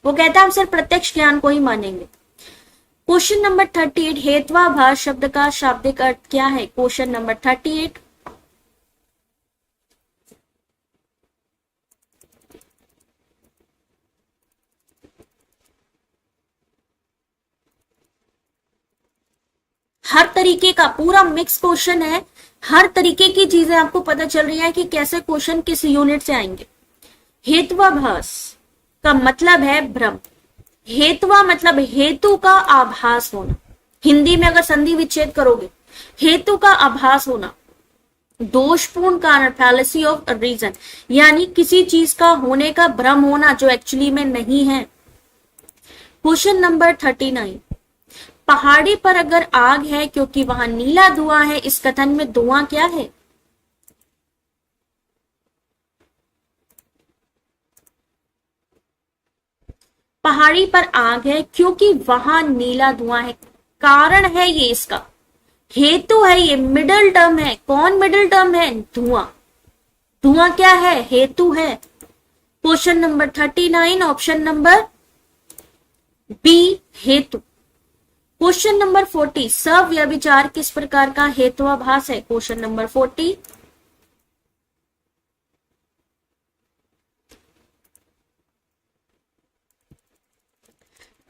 वो कहता है हम सिर्फ प्रत्यक्ष ज्ञान को ही मानेंगे। क्वेश्चन नंबर 38, हेत्वाभास शब्द का शाब्दिक अर्थ क्या है? Question number 38। हर तरीके का पूरा मिक्स क्वेश्चन है, हर तरीके की चीजें आपको पता चल रही है कि कैसे क्वेश्चन किस यूनिट से आएंगे। हेत्वाभास का मतलब है भ्रम। हेत्वा मतलब हेतु का आभास होना। हिंदी में अगर संधि विच्छेद करोगे, हेतु का आभास होना, दोषपूर्ण कारण, फैलेसी ऑफ रीजन, यानी किसी चीज का होने का भ्रम होना जो एक्चुअली में नहीं है। क्वेश्चन नंबर 39, पहाड़ी पर अगर आग है क्योंकि वहां नीला धुआं है, इस कथन में धुआं क्या है? पहाड़ी पर आग है क्योंकि वहां नीला धुआं है, कारण है ये इसका, हेतु है ये, मिडिल टर्म है। कौन मिडिल टर्म है? धुआं। धुआं क्या है? हेतु है। Question number 39 option number B हेतु। क्वेश्चन नंबर 40 सव्यभिचार किस प्रकार का हेत्वाभास है? Question number 40।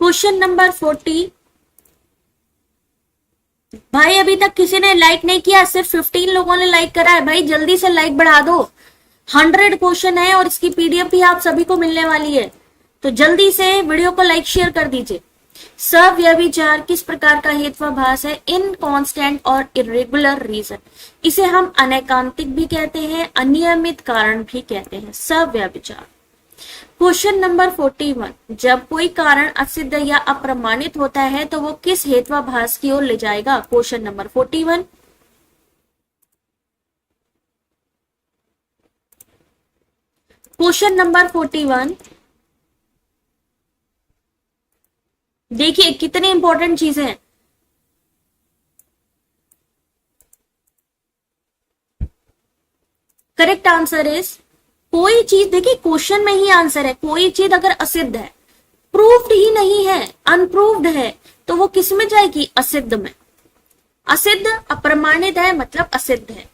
Question number 40। भाई अभी तक किसी ने लाइक नहीं किया, सिर्फ 15 लोगों ने लाइक करा है। भाई जल्दी से लाइक बढ़ा दो, 100 क्वेश्चन है और इसकी पीडीएफ भी आप सभी को मिलने वाली है, तो जल्दी से वीडियो को लाइक शेयर कर दीजिए। सव्यभिचार किस प्रकार का हेत्वाभास है? इनकॉन्स्टेंट और इरेगुलर रीजन। इसे हम अनैकांतिक भी कहते हैं, अनियमित कारण भी कहते हैं, सव्यभिचार। क्वेश्चन नंबर 41 जब कोई कारण असिद्ध या अप्रमाणित होता है तो वो किस हेत्वाभास की ओर ले जाएगा? Question number 41। क्वेश्चन नंबर 41 देखिए कितनी इंपॉर्टेंट चीजें हैं। करेक्ट आंसर इज, कोई चीज, देखिए क्वेश्चन में ही आंसर है, कोई चीज अगर असिद्ध है, प्रूव्ड ही नहीं है, अनप्रूव्ड है, तो वो किस में जाएगी? असिद्ध में। असिद्ध अप्रमाणित है मतलब असिद्ध है।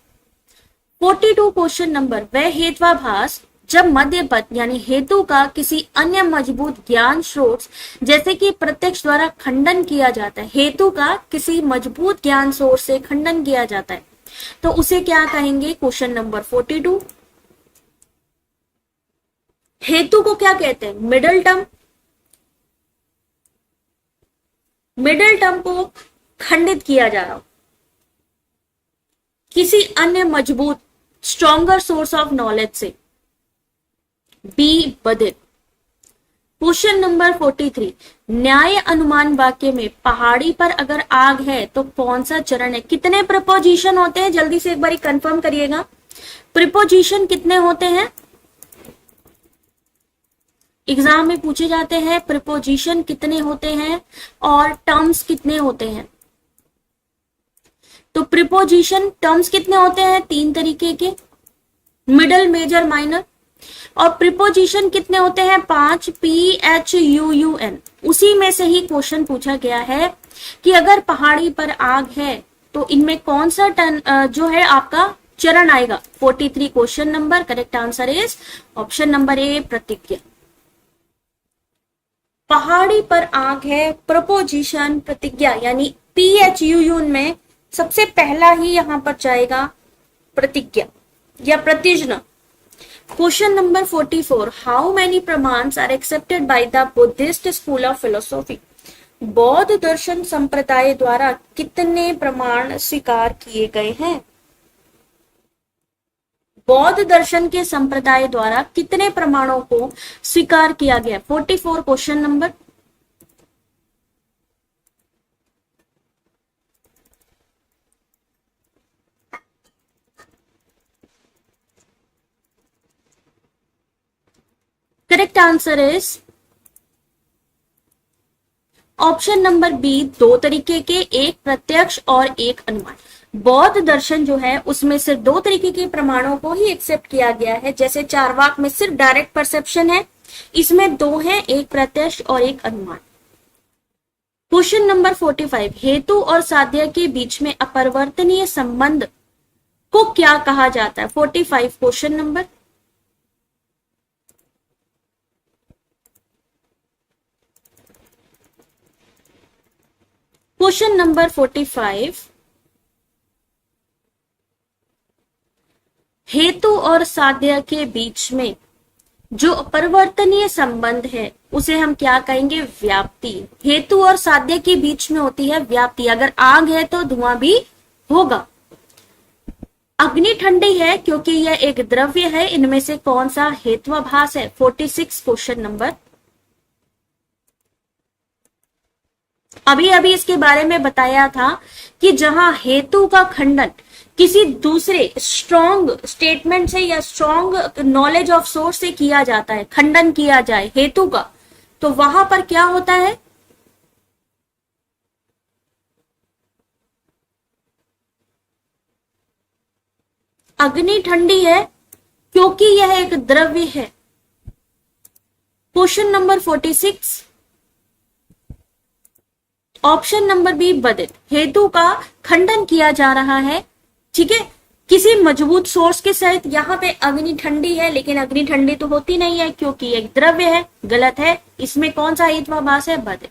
42 क्वेश्चन नंबर वह हेत्वाभास जब मध्य पद यानी हेतु का किसी अन्य मजबूत ज्ञान स्रोत जैसे कि प्रत्यक्ष द्वारा खंडन किया जाता है, हेतु का किसी मजबूत ज्ञान स्रोत से खंडन किया जाता है, तो उसे क्या कहेंगे? Question number 42। हेतु को क्या कहते हैं? Middle term. मिडिल टर्म को खंडित किया जा रहा हो किसी अन्य मजबूत स्ट्रॉन्गर सोर्स ऑफ नॉलेज से, बी बधिर। क्वेश्चन नंबर 43 न्याय अनुमान वाक्य में पहाड़ी पर अगर आग है तो कौन सा चरण है? कितने प्रिपोजिशन होते हैं? जल्दी से एक बार कंफर्म करिएगा, प्रिपोजिशन कितने होते हैं? एग्जाम में पूछे जाते हैं प्रिपोजिशन कितने होते हैं और टर्म्स कितने होते हैं। तो प्रिपोजिशन टर्म्स कितने होते हैं? 3 तरीके के, मिडल, मेजर, माइनर। और प्रिपोजिशन कितने होते हैं? 5, PHUUN। उसी में से ही क्वेश्चन पूछा गया है कि अगर पहाड़ी पर आग है तो इनमें कौन सा जो है आपका चरण आएगा? 43 question number. Correct answer is option number ए प्रतिज्ञा। पहाड़ी पर आग है, प्रपोजिशन प्रतिज्ञा यानी PHUUN में सबसे पहला ही यहां पर जाएगा प्रतिज्ञा या प्रतिज्ञा। क्वेश्चन नंबर 44 हाउ मेनी प्रमाण्स are accepted by the Buddhist school of philosophy. बौद्ध दर्शन संप्रदाय द्वारा कितने प्रमाण स्वीकार किए गए हैं? बौद्ध दर्शन के संप्रदाय द्वारा कितने प्रमाणों को स्वीकार किया गया? 44 question number. Correct answer is option number B, 2 तरीके के, एक प्रत्यक्ष और एक अनुमान। बौद्ध दर्शन जो है उसमें सिर्फ 2 तरीके के प्रमाणों को ही एक्सेप्ट किया गया है। जैसे चारवाक में सिर्फ डायरेक्ट परसेप्शन है, इसमें 2 हैं, एक प्रत्यक्ष और एक अनुमान। क्वेश्चन नंबर 45 हेतु और साध्य के बीच में अपरिवर्तनीय संबंध को क्या कहा जाता है? 45 क्वेश्चन नंबर। क्वेश्चन नंबर 45 हेतु और साध्य के बीच में जो अपरिवर्तनीय संबंध है उसे हम क्या कहेंगे? व्याप्ति। हेतु और साध्य के बीच में होती है व्याप्ति। अगर आग है तो धुआं भी होगा। अग्नि ठंडी है क्योंकि यह एक द्रव्य है, इनमें से कौन सा हेत्वाभास है? 46 क्वेश्चन नंबर। अभी अभी इसके बारे में बताया था कि जहां हेतु का खंडन किसी दूसरे स्ट्रॉन्ग स्टेटमेंट से या स्ट्रॉन्ग नॉलेज ऑफ सोर्स से किया जाता है, खंडन किया जाए हेतु का, तो वहां पर क्या होता है, अग्नि ठंडी है क्योंकि यह एक द्रव्य है। Question number 46, option number B बदित, हेतु का खंडन किया जा रहा है। ठीक है, किसी मजबूत सोर्स के साथ यहाँ पे अग्नि ठंडी है, लेकिन अग्नि ठंडी तो होती नहीं है क्योंकि एक द्रव्य है, गलत है। इसमें कौन सा हेत्वाभास है, बदित।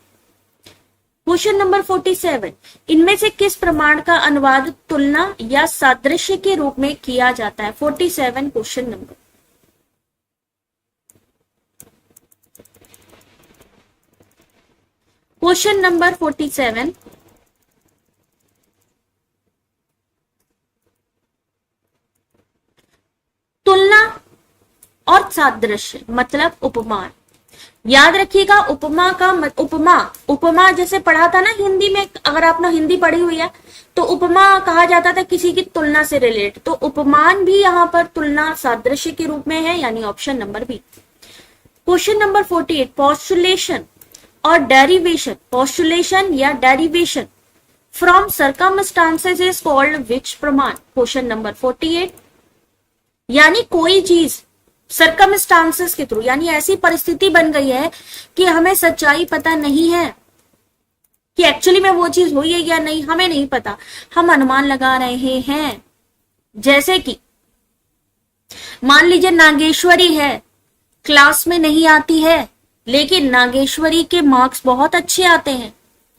क्वेश्चन नंबर 47, इनमें से किस प्रमाण का अनुवाद तुलना या सादृश्य के रूप में किया जाता है। 47 क्वेश्चन नंबर। क्वेश्चन नंबर 47, तुलना और सादृश्य मतलब उपमान। याद रखिएगा, उपमा का उपमा जैसे पढ़ा था ना हिंदी में, अगर आपने हिंदी पढ़ी हुई है तो उपमा कहा जाता था किसी की तुलना से रिलेट, तो उपमान भी यहाँ पर तुलना सादृश्य के रूप में है, यानी option number B. Question number 48, postulation और डेरिवेशन, पॉस्टुलेशन या derivation from circumstances is called which प्रमाण। क्वेश्चन नंबर 48, यानी कोई चीज सर्कमस्टांसेस के थ्रू, यानी ऐसी परिस्थिति बन गई है कि हमें सच्चाई पता नहीं है कि एक्चुअली में वो चीज हुई है या नहीं, हमें नहीं पता, हम अनुमान लगा रहे हैं। जैसे कि मान लीजिए नागेश्वरी है, क्लास में नहीं आती है, लेकिन नागेश्वरी के मार्क्स बहुत अच्छे आते हैं।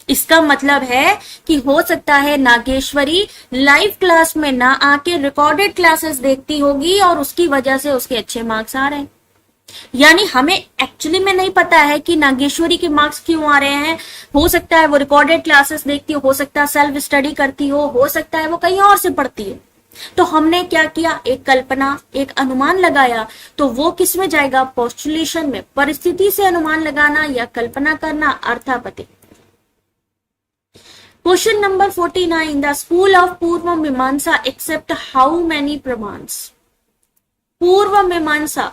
इसका मतलब है कि हो सकता है नागेश्वरी लाइव क्लास में ना आके रिकॉर्डेड क्लासेस देखती होगी और उसकी वजह से उसके अच्छे मार्क्स आ रहे हैं। यानी हमें एक्चुअली में नहीं पता है कि नागेश्वरी के मार्क्स क्यों आ रहे हैं। हो सकता है वो रिकॉर्डेड क्लासेस देखती हो सकता है सेल्फ स्टडी करती हो सकता है वो कहीं और से पढ़ती है। तो हमने क्या किया, एक कल्पना, एक अनुमान लगाया, तो वो किस में जाएगा, पोस्टुलेशन में। परिस्थिति से अनुमान लगाना या कल्पना करना, अर्थापत्ति। Question number 49, the school of Purva Mimamsa accept how many प्रमाण्स। पूर्व मीमांसा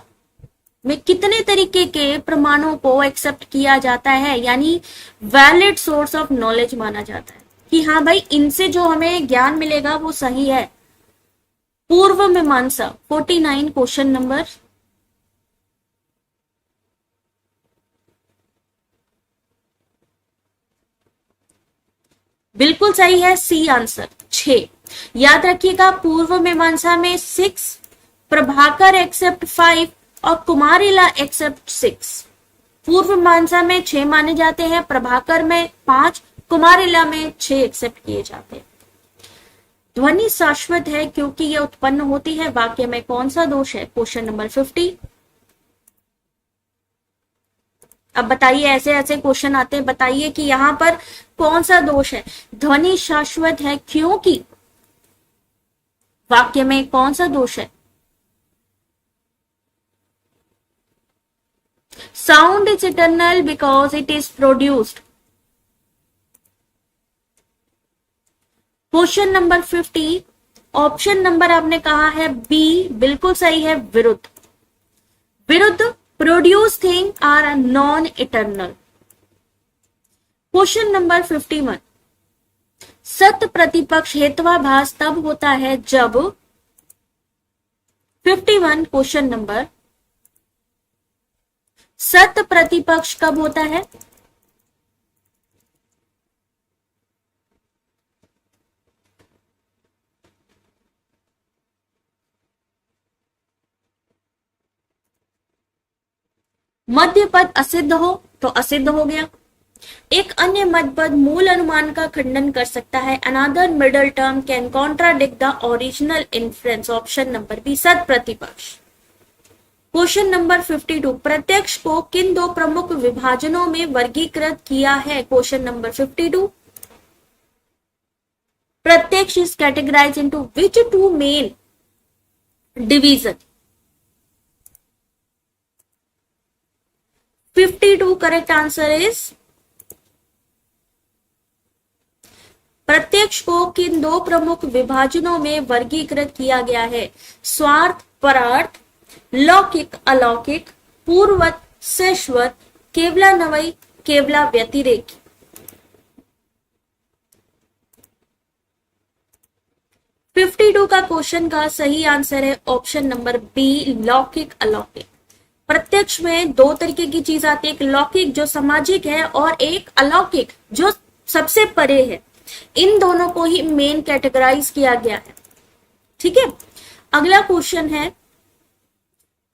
में कितने तरीके के प्रमाणों को एक्सेप्ट किया जाता है, यानी वैलिड सोर्स ऑफ नॉलेज माना जाता है कि हाँ भाई इनसे जो हमें ज्ञान मिलेगा वो सही है। पूर्व मीमांसा 49 क्वेश्चन नंबर। बिल्कुल सही है, सी आंसर 6। याद रखिएगा, पूर्व मीमांसा में 6, प्रभाकर एक्सेप्ट 5 और कुमारिला एक्सेप्ट 6। पूर्व मीमांसा में 6 माने जाते हैं, प्रभाकर में 5, कुमारिला में 6 एक्सेप्ट किए जाते हैं। ध्वनि शाश्वत है क्योंकि यह उत्पन्न होती है, वाक्य में कौन सा दोष है। Question number 50। अब बताइए, ऐसे ऐसे क्वेश्चन आते हैं, बताइए कि यहां पर कौन सा दोष है। ध्वनि शाश्वत है क्योंकि, वाक्य में कौन सा दोष है। Sound is eternal because it is produced. Question number 50, option number आपने कहा है बी, बिल्कुल सही है, विरुद्ध। विरुद्ध, produce thing are non eternal. Question number 51, सत्य प्रतिपक्ष हेत्वाभास तब होता है जब। 51 क्वेश्चन नंबर, सत्य प्रतिपक्ष कब होता है। मध्य पद असिद्ध हो तो असिद्ध हो गया। एक अन्य मध्य पद मूल अनुमान का खंडन कर सकता है। Another middle term can contradict the original inference. Option number B, सत प्रतिपक्ष। क्वेश्चन नंबर 52, प्रत्यक्ष को किन दो प्रमुख विभाजनों में वर्गीकृत किया है। क्वेश्चन नंबर 52, प्रत्यक्ष is categorized into which two main division. 52 correct answer is, प्रत्यक्ष को किन दो प्रमुख विभाजनों में वर्गीकृत किया गया है। स्वार्थ परार्थ, लौकिक अलौकिक, पूर्वत शाश्वत, केवला नवई, केवला व्यतिरेकी। 52 का क्वेश्चन का सही आंसर है ऑप्शन नंबर बी, लौकिक अलौकिक। प्रत्यक्ष में दो तरीके की चीज आती है, एक लौकिक जो सामाजिक है और एक अलौकिक जो सबसे परे है। इन दोनों को ही मेन कैटेगराइज किया गया है। ठीक है, अगला क्वेश्चन है,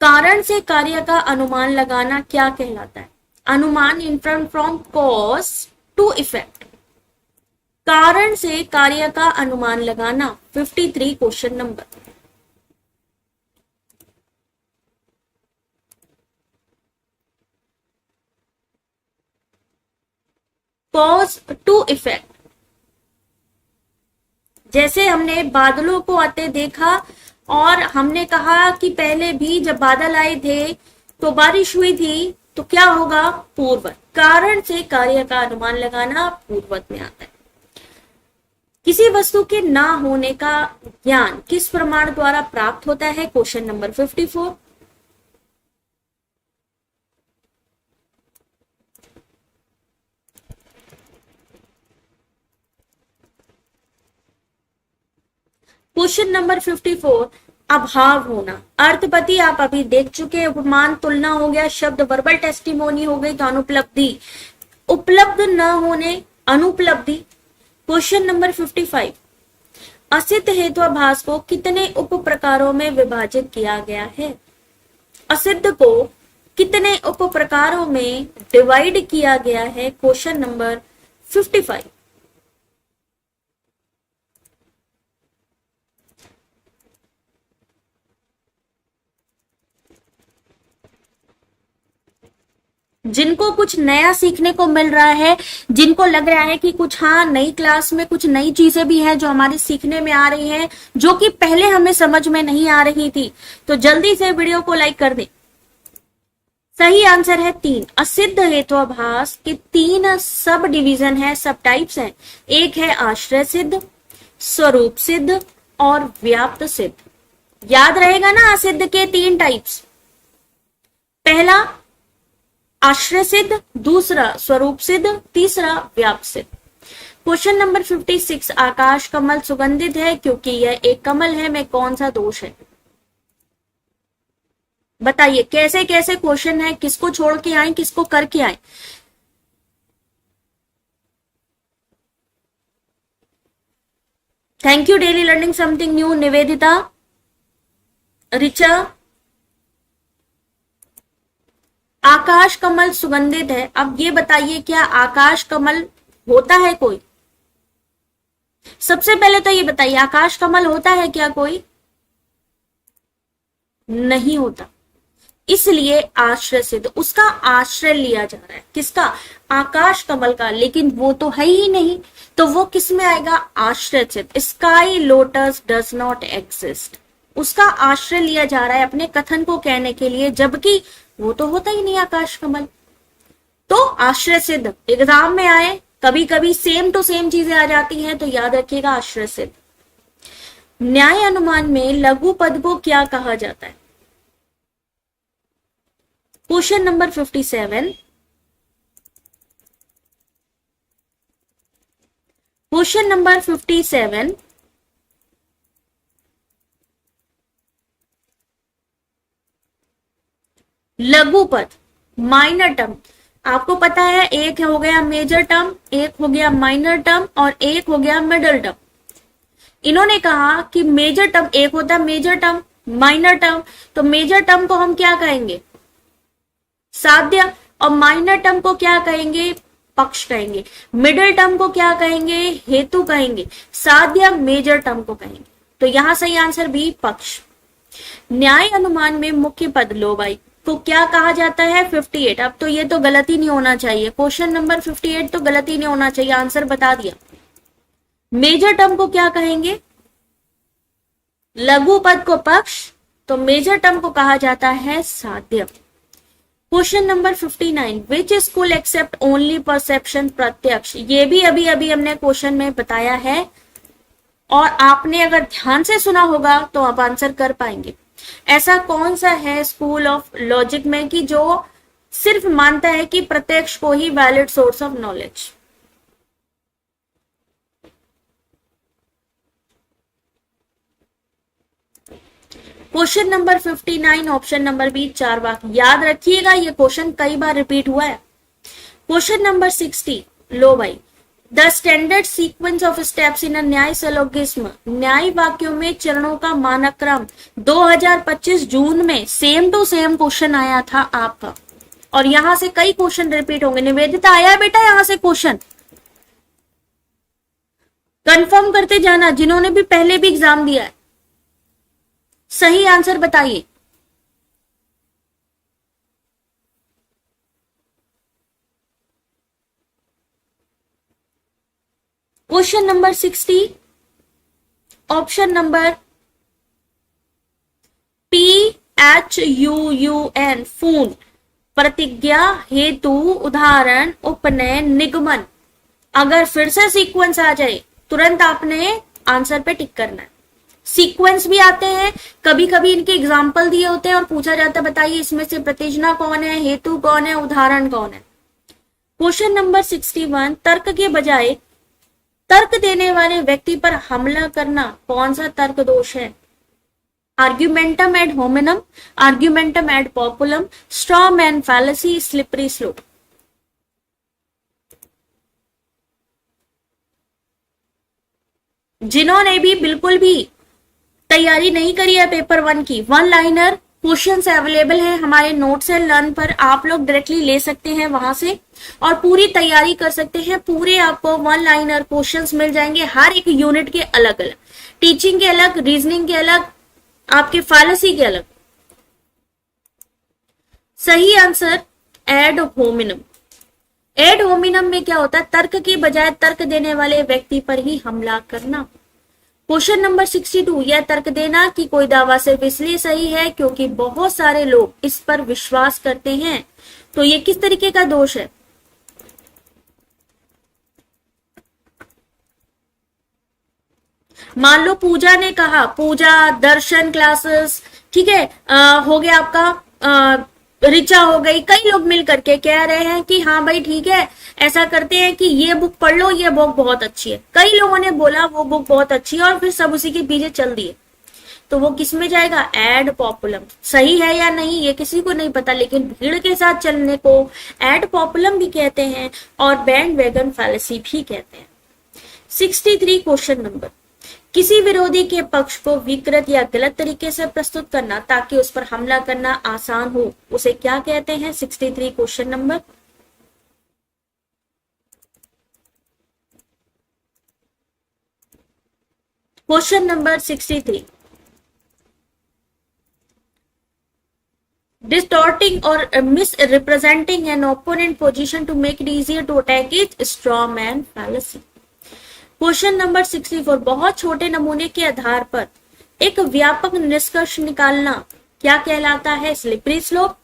कारण से कार्य का अनुमान लगाना क्या कहलाता है? अनुमान inference from cause to effect. कारण से कार्य का अनुमान लगाना 53 question number. Cause to effect, जैसे हमने बादलों को आते देखा और हमने कहा कि पहले भी जब बादल आए थे तो बारिश हुई थी, तो क्या होगा? पूर्ववत। कारण से कार्य का अनुमान लगाना पूर्ववत में आता है। किसी वस्तु के ना होने का ज्ञान किस प्रमाण द्वारा प्राप्त होता है? Question number 54। क्वेश्चन नंबर 54, अभाव होना। अर्थपति आप अभी देख चुके हैं, उपमान तुलना हो गया, शब्द वर्बल टेस्टिमोनी हो गई, तो अनुपलब्धि, उपलब्ध न होने अनुपलब्धि। क्वेश्चन नंबर 55, असिद्ध हेत्वाभास को कितने उप प्रकारों में विभाजित किया गया है? असिद्ध को कितने उप प्रकारों में डिवाइड किया गया है? Question number 55। जिनको कुछ नया सीखने को मिल रहा है, जिनको लग रहा है कि कुछ हाँ नई क्लास में कुछ नई चीजें भी हैं जो हमारे सीखने में आ रही हैं, जो कि पहले हमें समझ में नहीं आ रही थी, तो जल्दी से वीडियो को लाइक कर दें। सही आंसर है 3। असिद्ध हेत्वाभास के 3 सब डिवीजन है, सब टाइप्स हैं। एक है आश्रय सिद्ध, स्वरूप सिद्ध और व्याप्त सिद्ध। याद रहेगा ना असिद्ध के 3 टाइप्स? पहला आश्रय सिद्ध, दूसरा स्वरूप सिद्ध, तीसरा व्याप्त सिद्ध। क्वेश्चन नंबर 56, आकाश कमल सुगंधित है क्योंकि यह एक कमल है, में कौन सा दोष है? बताइए कैसे कैसे क्वेश्चन है, किसको छोड़ के आए, किसको करके आए? Thank you, daily learning something new. Nivedita, Richa, आकाश कमल सुगंधित है। अब ये बताइए क्या आकाश कमल होता है कोई? सबसे पहले तो ये बताइए आकाश कमल होता है क्या कोई? नहीं होता। इसलिए आश्रय सिद्ध, उसका आश्रय लिया जा रहा है। किसका? आकाश कमल का, लेकिन वो तो है ही नहीं, तो वो किस में आएगा? आश्रय सिद्ध। Sky lotus does not exist, उसका आश्रय लिया जा रहा है अपने कथन को कहने के लिए, जबकि वो तो होता ही नहीं आकाश कमल। तो आश्रय सिद्ध एग्जाम में आए, कभी कभी सेम टू सेम चीजें आ जाती हैं, तो याद रखिएगा आश्रय सिद्ध। न्याय अनुमान में लघु पद को क्या कहा जाता है? Question number 57। क्वेश्चन नंबर 57, लघु पद माइनर टर्म। आपको पता है एक हो गया मेजर टर्म, एक हो गया माइनर टर्म और एक हो गया मिडल टर्म। इन्होंने कहा कि मेजर टर्म, एक होता है मेजर टर्म, माइनर टर्म, तो मेजर टर्म को हम क्या कहेंगे? साध्य। और माइनर टर्म को क्या कहेंगे? पक्ष कहेंगे। मिडिल टर्म को क्या कहेंगे? हेतु कहेंगे। साध्य मेजर टर्म को कहेंगे। तो यहां सही आंसर बी, पक्ष। न्याय अनुमान में मुख्य पद लो भाई तो क्या कहा जाता है? 58। अब तो ये तो गलत ही नहीं होना चाहिए, क्वेश्चन नंबर 58 तो गलत ही नहीं होना चाहिए, आंसर बता दिया। मेजर टर्म को क्या कहेंगे? लघु पद को पक्ष, तो मेजर टर्म को कहा जाता है साध्य। Question number 59, which school accept only perception प्रत्यक्ष। ये भी अभी अभी हमने क्वेश्चन में बताया है, और आपने अगर ध्यान से सुना होगा तो आप आंसर कर पाएंगे। ऐसा कौन सा है स्कूल ऑफ लॉजिक में कि जो सिर्फ मानता है कि प्रत्यक्ष को ही valid source of knowledge. Question number 59 option number B Charvaka. याद रखिएगा ये क्वेश्चन कई बार रिपीट हुआ है। क्वेश्चन नंबर 60 लो भाई, the standard sequence of steps in a Nyaya syllogism, न्याय वाक्यों में चरणों का मानक क्रम। 2025 जून में सेम टू सेम क्वेश्चन आया था आपका, और यहां से कई क्वेश्चन रिपीट होंगे। निवेदिता आया है बेटा यहां से क्वेश्चन? कंफर्म करते जाना जिन्होंने भी पहले भी एग्जाम दिया है। सही आंसर बताइए। Question number 60 option number PHUUN, फून, प्रतिज्ञा, हेतु, उदाहरण, उपनय, निगमन। अगर फिर से सीक्वेंस आ जाए तुरंत आपने आंसर पे टिक करना है। सीक्वेंस भी आते हैं, कभी कभी इनके एग्जाम्पल दिए होते हैं और पूछा जाता है बताइए इसमें से प्रतिज्ञा कौन है, हेतु कौन है, उदाहरण कौन है। क्वेश्चन नंबर 61, तर्क के बजाय तर्क देने वाले व्यक्ति पर हमला करना कौन सा तर्क दोष है? Argumentum ad hominem, argumentum ad populum, straw man fallacy, slippery slope. जिन्होंने भी बिल्कुल भी तैयारी नहीं करी है पेपर 1 की, वन लाइनर क्वेश्चंस अवेलेबल है हमारे नोट्स एंड लर्न पर, आप लोग डायरेक्टली ले सकते हैं वहां से और पूरी तैयारी कर सकते हैं। पूरे आपको वन लाइनर क्वेश्चंस मिल जाएंगे, हर एक यूनिट के अलग अलग, टीचिंग के अलग, रीजनिंग के अलग, आपके फालसी के अलग। सही answer add hominem. Add hominem में क्या होता है? तर्क के बजाय तर्क देने वाले व्यक्ति पर ही हमला करना। क्वेश्चन नंबर 62, यह तर्क देना कि कोई दावा सिर्फ इसलिए सही है क्योंकि बहुत सारे लोग इस पर विश्वास करते हैं, तो ये किस तरीके का दोष है? मान लो पूजा ने कहा, पूजा, दर्शन क्लासेस, ठीक है, हो गया आपका ऋचा हो गई, कई लोग मिल करके कह रहे हैं कि हाँ भाई ठीक है ऐसा करते हैं कि ये बुक पढ़ लो, ये बुक बहुत अच्छी है। कई लोगों ने बोला वो बुक बहुत अच्छी है और फिर सब उसी के पीछे चल दिए, तो वो किस में जाएगा? एड पॉपुलम। सही है या नहीं ये किसी को नहीं पता, लेकिन भीड़ के साथ चलने को एड पॉपुलम भी कहते हैं और बैंड वैगन फैलेसी भी कहते हैं। 63 क्वेश्चन नंबर, किसी विरोधी के पक्ष को विकृत या गलत तरीके से प्रस्तुत करना ताकि उस पर हमला करना आसान हो, उसे क्या कहते हैं? 63 question number. Question number 63, distorting or misrepresenting an opponent position to make it easier to attack it, straw man fallacy। Question number 64, बहुत छोटे नमूने के आधार पर एक व्यापक निष्कर्ष निकालना क्या कहलाता है? Slippery slope,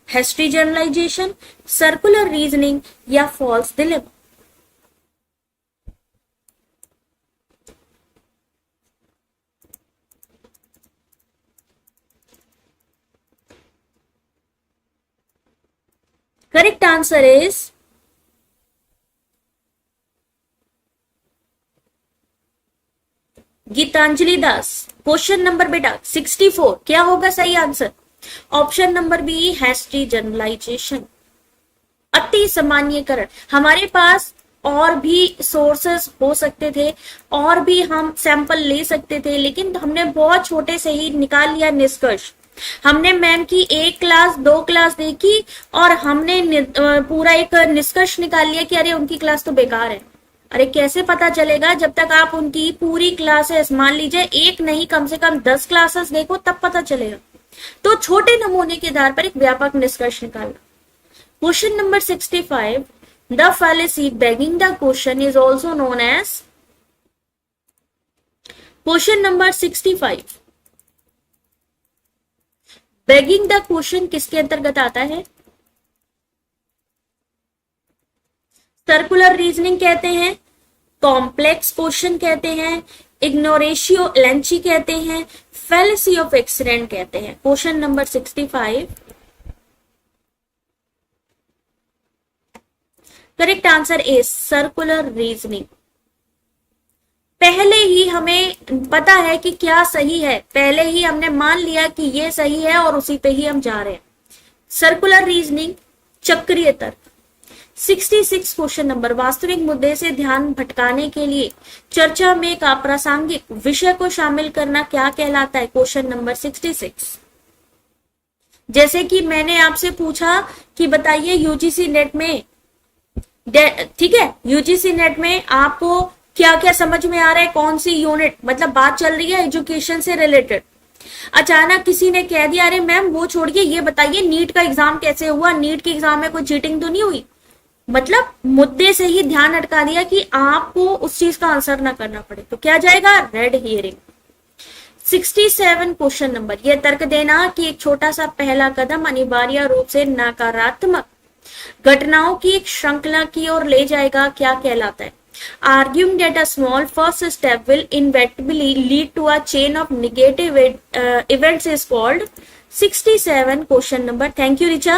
hasty generalisation, circular reasoning या false dilemma. Correct answer is Gitanjali Das. Question number बेटा 64 क्या होगा सही answer? Option number B, hasty generalisation, अति सामान्यकरण। हमारे पास और भी सोर्सेस हो सकते थे और भी हम सैंपल ले सकते थे, लेकिन हमने बहुत छोटे से ही निकाल लिया निष्कर्ष। हमने मैम की 1 क्लास 2 क्लास देखी और हमने पूरा एक निष्कर्ष निकाल लिया कि अरे उनकी क्लास तो बेकार है। अरे कैसे पता चलेगा? जब तक आप उनकी पूरी क्लासेस, मान लीजिए एक नहीं कम से कम 10 क्लासेस देखो तब पता चलेगा। तो छोटे नमूने के आधार पर एक व्यापक निष्कर्ष निकालना। Question number 65, the fallacy begging the question is also known as. Question number 65, begging the question किसके अंतर्गत आता है? सर्कुलर रीजनिंग कहते हैं, कॉम्प्लेक्स क्वेश्चन कहते हैं, इग्नोरेशियो एलेंची कहते हैं, फैलेसी ऑफ एक्सीडेंट कहते हैं। Question number 65 correct answer a circular reasoning. पहले ही हमें पता है कि क्या सही है, पहले ही हमने मान लिया कि ये सही है और उसी पे ही हम जा रहे हैं। सर्कुलर रीजनिंग, चक्रीय तर्क। 66 क्वेश्चन नंबर, वास्तविक मुद्दे से ध्यान भटकाने के लिए चर्चा में एक अप्रासंगिक विषय को शामिल करना क्या कहलाता है? Question number 66। जैसे कि मैंने आपसे पूछा कि बताइए यूजीसी नेट में, ठीक है, यूजीसी नेट में आपको क्या क्या समझ में आ रहा है, कौन सी यूनिट, मतलब बात चल रही है एजुकेशन से रिलेटेड, अचानक किसी ने कह दिया अरे मैम वो छोड़िए, ये बताइए नीट का एग्जाम कैसे हुआ, नीट के एग्जाम में कोई चीटिंग तो नहीं हुई, मतलब मुद्दे से ही ध्यान अटका दिया कि आपको उस चीज का आंसर ना करना पड़े, तो क्या जाएगा? Red herring. 67 क्वेश्चन नंबर, यह तर्क देना कि एक छोटा सा पहला कदम अनिवार्य रूप से नकारात्मक घटनाओं की एक श्रृंखला की ओर ले जाएगा, क्या कहलाता है? Arguing that a small first step will inevitably lead to a chain of negative events is called 67 question number. Thank you Richa.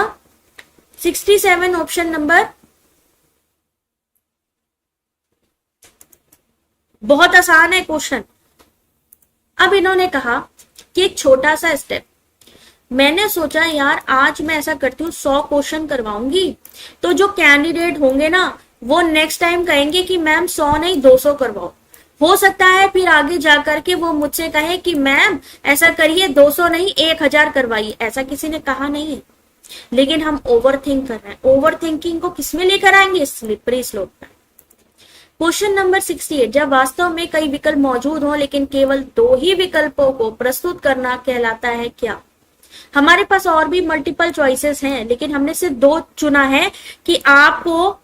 67 option number, बहुत आसान है क्वेश्चन। अब इन्होंने कहा कि एक छोटा सा स्टेप, मैंने सोचा यार आज मैं ऐसा करती हूँ 100 क्वेश्चन करवाऊंगी, तो जो कैंडिडेट होंगे ना वो नेक्स्ट टाइम कहेंगे कि मैम 100 नहीं 200 करवाओ। हो सकता है फिर आगे जाकर के वो मुझसे कहे कि मैम ऐसा करिए 200 नहीं 1000 करवाइए, ऐसा किसी ने कहा नहीं है, लेकिन हम ओवर थिंक कर रहे हैं। ओवर थिंकिंग को किसमें लेकर आएंगे? स्लिपरी स्लोप पर। क्वेश्चन नंबर 68, जब वास्तव में कई विकल्प मौजूद हो लेकिन केवल 2 ही विकल्पों को प्रस्तुत करना कहलाता है क्या? हमारे पास और भी मल्टीपल चॉइसेस हैं, लेकिन हमने सिर्फ 2 चुना है कि आपको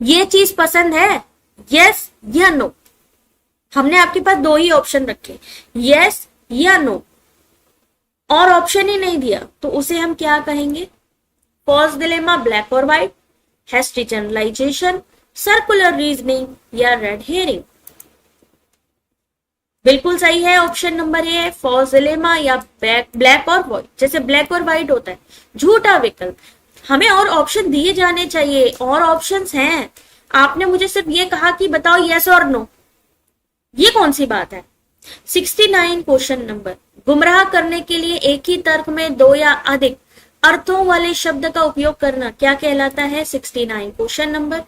ये चीज पसंद है, यस या नो। हमने आपके पास 2 ही ऑप्शन रखे, यस या नो, और ऑप्शन ही नहीं दिया, तो उसे हम क्या कहेंगे? फॉल्स डिलेमा, ब्लैक और white, hasty generalization, circular reasoning या रेड हेयरिंग। बिल्कुल सही है option number A, false dilemma या ब्लैक और व्हाइट। जैसे ब्लैक और व्हाइट होता है, झूठा विकल्प। हमें और ऑप्शन दिए जाने चाहिए, और ऑप्शंस हैं। आपने मुझे सिर्फ ये कहा कि बताओ यस और नो, ये कौन सी बात है? 69 क्वेश्चन नंबर, गुमराह करने के लिए एक ही तर्क में 2 या अधिक अर्थों वाले शब्द का उपयोग करना क्या कहलाता है? 69 क्वेश्चन नंबर।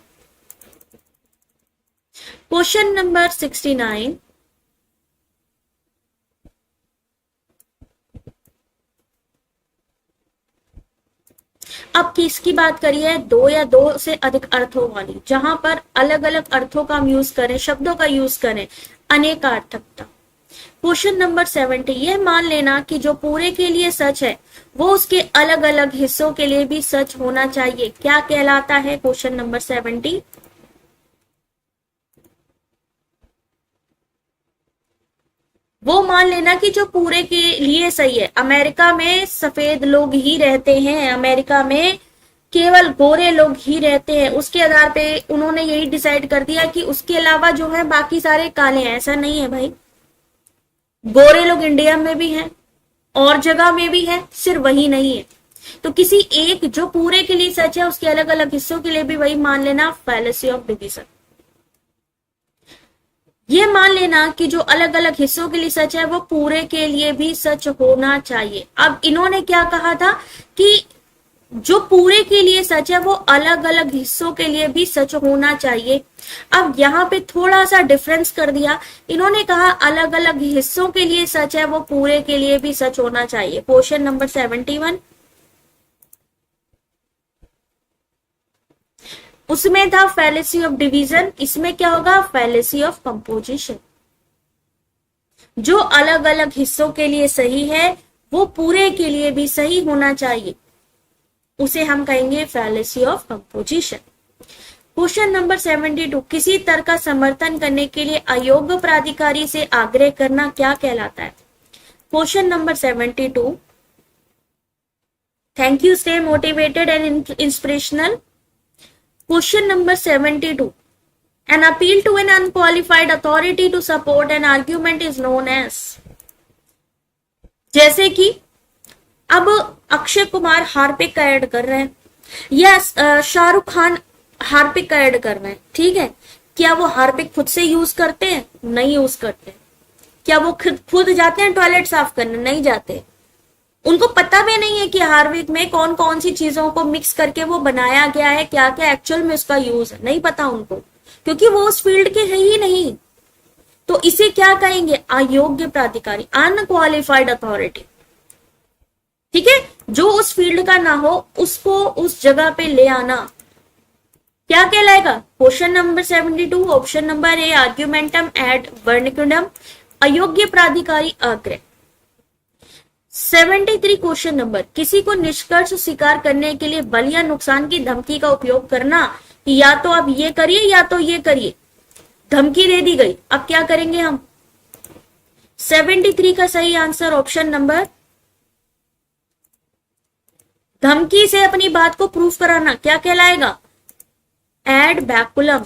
क्वेश्चन नंबर 69, अब किसकी बात करिए? 2 या 2 से अधिक अर्थों वाली, जहां पर अलग अलग अर्थों का हम यूज करें, शब्दों का यूज करें, अनेकार्थकता। क्वेश्चन नंबर 70, यह मान लेना कि जो पूरे के लिए सच है वो उसके अलग अलग हिस्सों के लिए भी सच होना चाहिए, क्या कहलाता है? Question number 70। वो मान लेना कि जो पूरे के लिए सही है, अमेरिका में सफेद लोग ही रहते हैं, अमेरिका में केवल गोरे लोग ही रहते हैं, उसके आधार पे उन्होंने यही डिसाइड कर दिया कि उसके अलावा जो है बाकी सारे काले हैं। ऐसा नहीं है भाई, गोरे लोग इंडिया में भी हैं और जगह में भी है, सिर्फ वही नहीं है। तो किसी एक जो पूरे के लिए सच है उसके अलग अलग हिस्सों के लिए भी वही मान लेना, फैलेसी ऑफ डिवीजन। ये मान लेना कि जो अलग अलग हिस्सों के लिए सच है वो पूरे के लिए भी सच होना चाहिए। अब इन्होंने क्या कहा था कि जो पूरे के लिए सच है वो अलग अलग हिस्सों के लिए भी सच होना चाहिए। अब यहाँ पे थोड़ा सा डिफरेंस कर दिया, इन्होंने कहा अलग अलग हिस्सों के लिए सच है वो पूरे के लिए भी सच होना चाहिए। क्वेश्चन नंबर 71, उसमें था फैलेसी ऑफ डिवीजन, इसमें क्या होगा? Fallacy of composition. जो अलग अलग हिस्सों के लिए सही है वो पूरे के लिए भी सही होना चाहिए, उसे हम कहेंगे fallacy of composition. Question number 72, किसी तर्क का समर्थन करने के लिए अयोग्य प्राधिकारी से आग्रह करना क्या कहलाता है? Question number 72, thank you, stay motivated and inspirational. Question number 72, an appeal to an unqualified authority to support an argument is known as। जैसे कि अब अक्षय कुमार हार्पिक का ऐड कर रहे हैं या शाहरुख खान हार्पिक का ऐड करना है, ठीक है। क्या वो हार्पिक खुद से यूज करते हैं? नहीं यूज करते। क्या वो खुद खुद जाते हैं टॉयलेट साफ करने? नहीं जाते। उनको पता भी नहीं है कि हार्पिक में कौन कौन सी चीजों को मिक्स करके वो बनाया गया है, क्या क्या एक्चुअल में उसका यूज है, नहीं पता उनको, क्योंकि वो उस फील्ड के है ही नहीं। तो इसे क्या कहेंगे? अयोग्य प्राधिकारी, अनक्वालिफाइड अथॉरिटी, ठीक है। जो उस फील्ड का ना हो उसको उस जगह पे ले आना क्या कहलाएगा? Question number 72, option number A, argumentum ad वर्निकुलम, अयोग्य प्राधिकारी अग्र। 73 क्वेश्चन नंबर, किसी को निष्कर्ष स्वीकार करने के लिए बल या नुकसान की धमकी का उपयोग करना, या तो आप ये करिए या तो ये करिए, धमकी दे दी गई, अब क्या करेंगे हम? 73 का सही आंसर ऑप्शन नंबर, धमकी से अपनी बात को प्रूफ कराना क्या कहलाएगा? एड बैकुलम।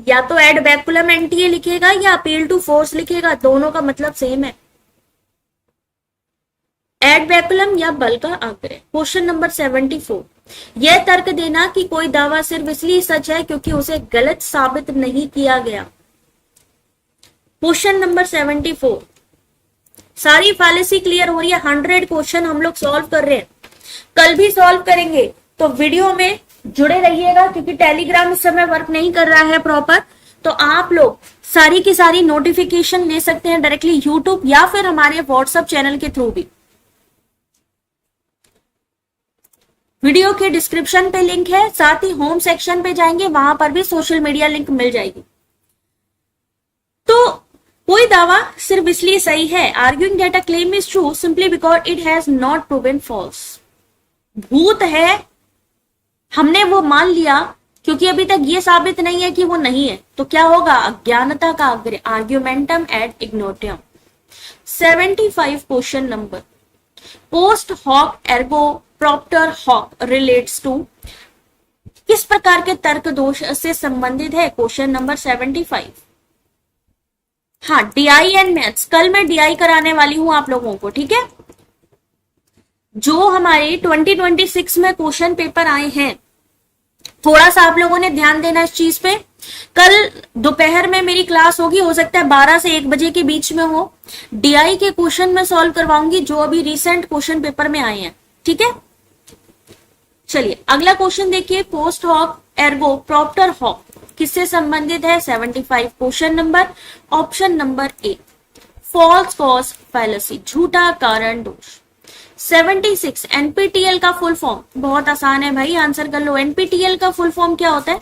या तो एड बैकुलम एंटीए लिखेगा या अपील टू फोर्स लिखेगा, दोनों का मतलब सेम है। एड बैकुलम या बल का आग्रह। क्वेश्चन नंबर 74, यह तर्क देना कि कोई दावा सिर्फ इसलिए सच है क्योंकि उसे गलत साबित नहीं किया गया। क्वेश्चन नंबर 74, सारी फैलेसी क्लियर हो रही है। 100 क्वेश्चन हम लोग सॉल्व कर रहे हैं, कल भी सॉल्व करेंगे, तो वीडियो में जुड़े रहिएगा, क्योंकि टेलीग्राम इस समय वर्क नहीं कर रहा है प्रॉपर। तो आप लोग सारी की सारी नोटिफिकेशन ले सकते हैं डायरेक्टली यूट्यूब या फिर हमारे व्हाट्सएप चैनल के थ्रू भी। वीडियो के डिस्क्रिप्शन पे लिंक है, साथ ही होम सेक्शन पे जाएंगे, वहां पर भी सोशल मीडिया लिंक मिल जाएगी। तो कोई दावा सिर्फ इसलिए सही है, arguing that a claim is true simply because it has not proven false. भूत है, हमने वो मान लिया क्योंकि अभी तक ये साबित नहीं है कि वो नहीं है, तो क्या होगा? अज्ञानता का आग्रह, argumentum ad ignorantiam. 75 question number, post hoc ergo propter hoc relates to, किस प्रकार के तर्क दोष से संबंधित है? Question number 75। हाँ, डीआई एंड मैथ्स, कल मैं डीआई कराने वाली हूं आप लोगों को, ठीक है। जो हमारे 2026 में क्वेश्चन पेपर आए हैं, थोड़ा सा आप लोगों ने ध्यान देना इस चीज पे। कल दोपहर में मेरी क्लास होगी, हो सकता है 12 से 1 बजे के बीच में हो। डीआई के क्वेश्चन में सॉल्व करवाऊंगी जो अभी रिसेंट क्वेश्चन पेपर में आए हैं, ठीक है। चलिए अगला क्वेश्चन देखिए, post hoc ergo propter hoc किससे संबंधित है? 75 question number, option number A, false cause fallacy, झूठा कारण दोष। 76 एनपीटीएल का फुल फॉर्म, बहुत आसान है भाई, आंसर कर लो। एनपीटीएल का फुल फॉर्म क्या होता है?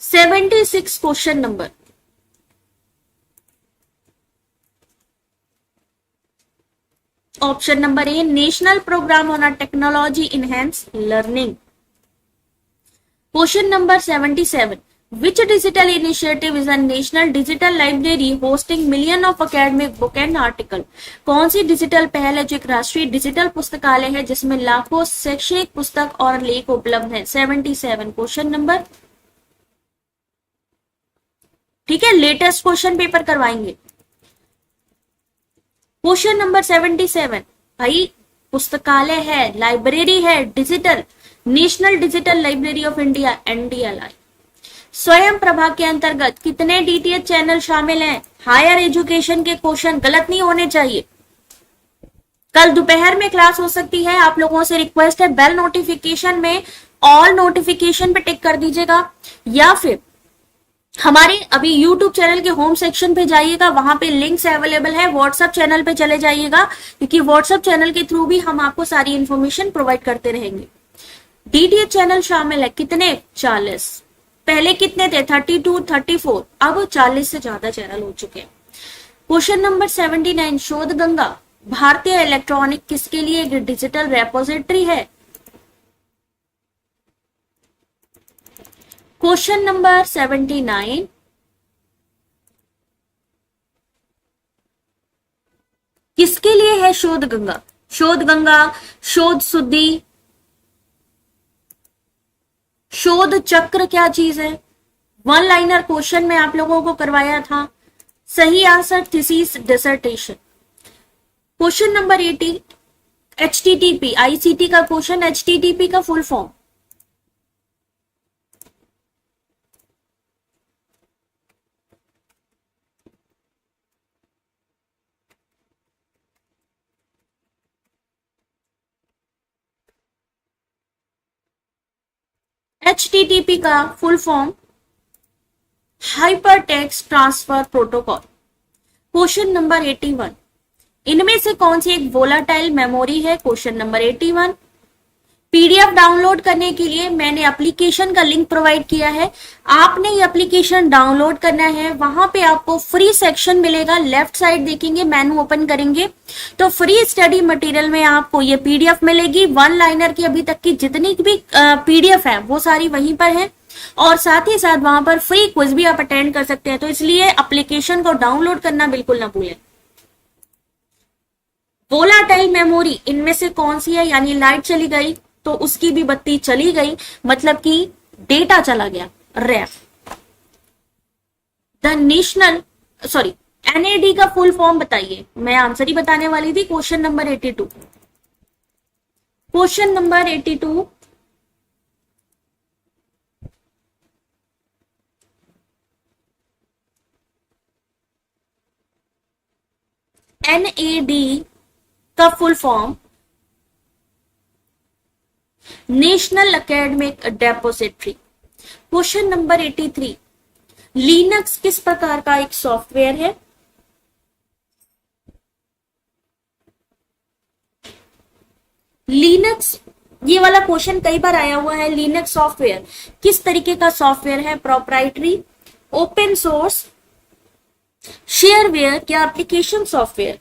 Seventy six question number, option number A, national programme on technology enhance learning. Question number 77, which digital initiative is a national digital library hosting million of academic book and article? कौन सी digital पहल है जो एक राष्ट्रीय digital पुस्तकालय है जिसमें लाखों शैक्षणिक पुस्तक और लेख उपलब्ध है? 77 क्वेश्चन नंबर, ठीक है, लेटेस्ट क्वेश्चन पेपर करवाएंगे। क्वेश्चन नंबर 77, भाई पुस्तकालय है, लाइब्रेरी है, digital, national digital library of India, NDLI. स्वयं प्रभा के अंतर्गत कितने डीटीएच चैनल शामिल हैं? हायर एजुकेशन के क्वेश्चन गलत नहीं होने चाहिए। कल दोपहर में क्लास हो सकती है, आप लोगों से रिक्वेस्ट है बेल नोटिफिकेशन में ऑल नोटिफिकेशन पे टिक कर दीजिएगा, या फिर हमारे अभी यूट्यूब चैनल के होम सेक्शन पे जाइएगा, वहां पे लिंक्स अवेलेबल है। व्हाट्सएप चैनल पे चले जाइएगा, क्योंकि व्हाट्सएप चैनल के थ्रू भी हम आपको सारी इंफॉर्मेशन प्रोवाइड करते रहेंगे। डीटीएच चैनल शामिल है कितने? 40। पहले कितने थे? 32, 34, अब 40 से ज्यादा चैनल हो चुके हैं। क्वेश्चन नंबर 79, शोध गंगा भारतीय इलेक्ट्रॉनिक किसके लिए एक डिजिटल रेपोजिटरी है? क्वेश्चन नंबर 79, किसके लिए है शोध गंगा? शोध गंगा, शोध शुद्धि, शोध चक्र क्या चीज है? 1 लाइनर क्वेश्चन में आप लोगों को करवाया था। सही answer thesis dissertation. Question number 80, HTTP, ICT का क्वेश्चन, HTTP का फुल फॉर्म। HTTP का full form hyper text transfer protocol. Question number 81, इनमें से कौन सी एक वोलाटाइल मेमोरी है? Question number 81। पीडीएफ डाउनलोड करने के लिए मैंने एप्लीकेशन का लिंक प्रोवाइड किया है, आपने ये एप्लीकेशन डाउनलोड करना है। वहां पे आपको फ्री सेक्शन मिलेगा, लेफ्ट साइड देखेंगे, मेनू ओपन करेंगे तो फ्री स्टडी मटेरियल में आपको ये पीडीएफ मिलेगी। वन लाइनर की अभी तक की जितनी भी पीडीएफ है वो सारी वहीं पर है, और साथ ही साथ वहां पर फ्री क्विज भी आप अटेंड कर सकते हैं। तो इसलिए एप्लीकेशन को डाउनलोड करना बिल्कुल ना भूलें। वोलाटाइल मेमोरी इनमें से कौन सी है? यानी लाइट चली गई तो उसकी भी बत्ती चली गई, मतलब कि डेटा चला गया, RAM. The national sorry NAD का फुल फॉर्म बताइए। मैं आंसर ही बताने वाली थी। Question number 82। Question number 82, NAD का full form national academic depository. Question number 83, Linux किस प्रकार का एक सॉफ्टवेयर है? लिनक्स, ये वाला क्वेश्चन कई बार आया हुआ है। लिनक्स सॉफ्टवेयर किस तरीके का सॉफ्टवेयर है? प्रोप्राइटरी, ओपन सोर्स, शेयरवेयर या एप्लीकेशन सॉफ्टवेयर?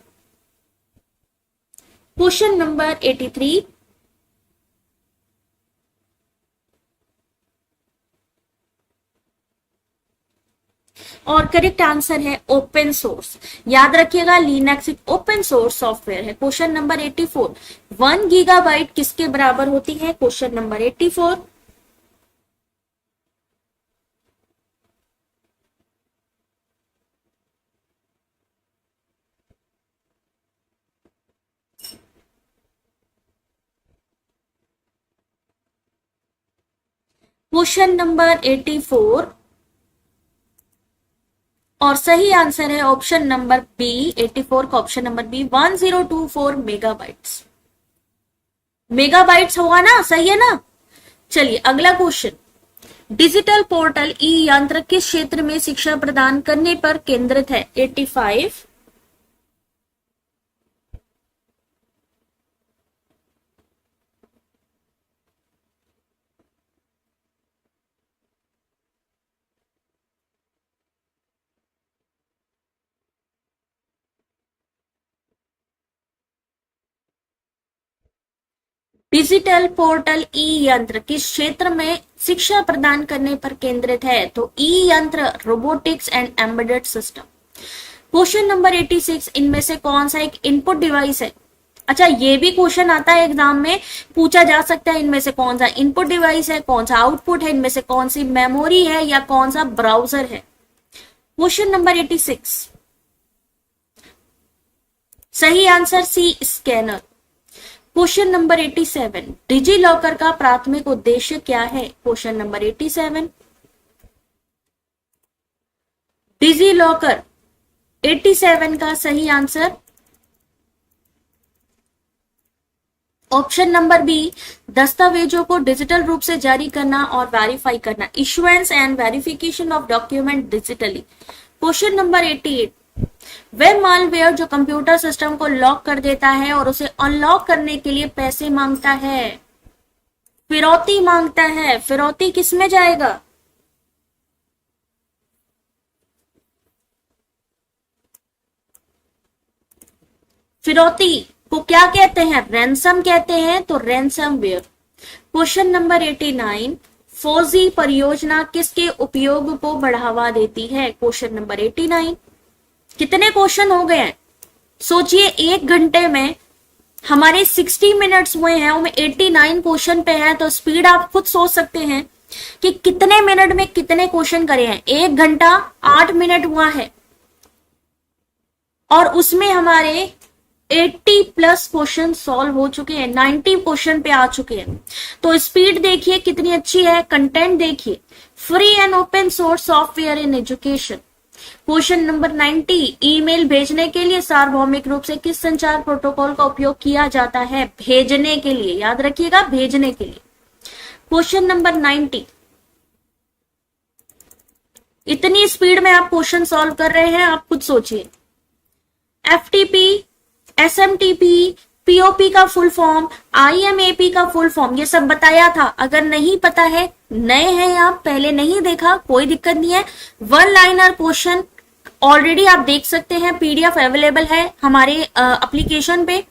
क्वेश्चन नंबर 83, और करेक्ट आंसर है ओपन सोर्स। याद रखिएगा, लिनक्स एक ओपन सोर्स सॉफ्टवेयर है। क्वेश्चन नंबर 84, 1 गीगाबाइट किसके बराबर होती है? Question number 84। क्वेश्चन नंबर 84 और सही आंसर है ऑप्शन नंबर बी। 84 का option number B 1024 megabytes. Megabytes होगा ना, सही है ना? चलिए अगला क्वेश्चन, डिजिटल पोर्टल ई यंत्र किस क्षेत्र में शिक्षा प्रदान करने पर केंद्रित है? 85। डिजिटल पोर्टल ई यंत्र किस क्षेत्र में शिक्षा प्रदान करने पर केंद्रित है? तो ई यंत्र robotics and embedded system. Question number 86, इनमें से कौन सा एक इनपुट डिवाइस है? अच्छा, ये भी क्वेश्चन आता है एग्जाम में, पूछा जा सकता है इनमें से कौन सा इनपुट डिवाइस है, कौन सा आउटपुट है, इनमें से कौन सी मेमोरी है या कौन सा ब्राउजर है? क्वेश्चन नंबर 86, सही answer C scanner. Question number 87, DigiLocker का प्राथमिक उद्देश्य क्या है? क्वेश्चन नंबर 87, डिजी लॉकर 87 का सही आंसर ऑप्शन नंबर बी, दस्तावेजों को डिजिटल रूप से जारी करना और वेरीफाई करना, issuance and verification of document digitally. Question number 88, web malware जो कंप्यूटर सिस्टम को लॉक कर देता है और उसे अनलॉक करने के लिए पैसे मांगता है, फिरौती मांगता है। फिरौती किस में जाएगा? फिरौती को क्या कहते हैं? रैंसम कहते हैं, तो रैंसमवेयर। क्वेश्चन नंबर 89, फौजी परियोजना किसके उपयोग को बढ़ावा देती है? Question number 89। कितने क्वेश्चन हो गए हैं? सोचिए, 1 घंटे में हमारे 60 मिनट्स हुए हैं, उनमें 89 क्वेश्चन पे है, तो स्पीड आप खुद सोच सकते हैं कि कितने मिनट में कितने क्वेश्चन करे हैं। 1 घंटा 8 मिनट हुआ है और उसमें हमारे 80 प्लस क्वेश्चन सॉल्व हो चुके हैं, 90 क्वेश्चन पे आ चुके हैं। तो स्पीड देखिए कितनी अच्छी है, कंटेंट देखिए, free and open source software in education. Question number 90, email भेजने के लिए सार्वभौमिक रूप से किस संचार प्रोटोकॉल का उपयोग किया जाता है? भेजने के लिए, याद रखिएगा, भेजने के लिए। क्वेश्चन नंबर 90, इतनी स्पीड में आप क्वेश्चन सॉल्व कर रहे हैं, आप खुद सोचिए। एफटीपी, एसएमटीपी, पीओपी का फुल फॉर्म, आईएमएपी का फुल फॉर्म, ये सब बताया था। अगर नहीं पता है, नए हैं आप, पहले नहीं देखा, कोई दिक्कत नहीं है। वन लाइनर क्वेश्चन ऑलरेडी आप देख सकते हैं, पीडीएफ अवेलेबल है हमारे एप्लीकेशन पे।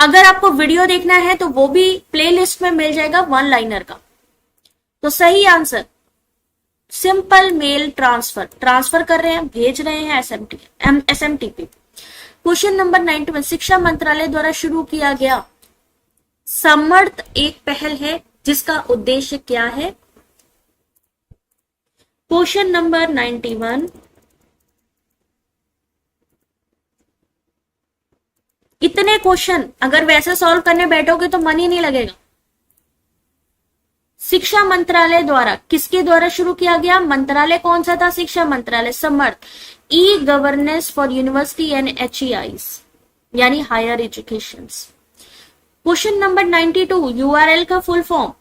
अगर आपको वीडियो देखना है तो वो भी प्लेलिस्ट में मिल जाएगा वन लाइनर का। तो सही answer simple mail transfer, transfer कर रहे हैं, भेज रहे हैं एसएमटीपी। क्वेश्चन नंबर 91, शिक्षा मंत्रालय द्वारा शुरू किया गया समर्थ एक पहल है जिसका उद्देश्य क्या है? क्वेश्चन नंबर 91, इतने क्वेश्चन अगर वैसे सॉल्व करने बैठोगे तो मन ही नहीं लगेगा। शिक्षा मंत्रालय द्वारा, किसके द्वारा शुरू किया गया? मंत्रालय कौन सा था? शिक्षा मंत्रालय। समर्थ, e governance for university and HEIs, यानी higher education. Question number 92, URL का फुल फॉर्म।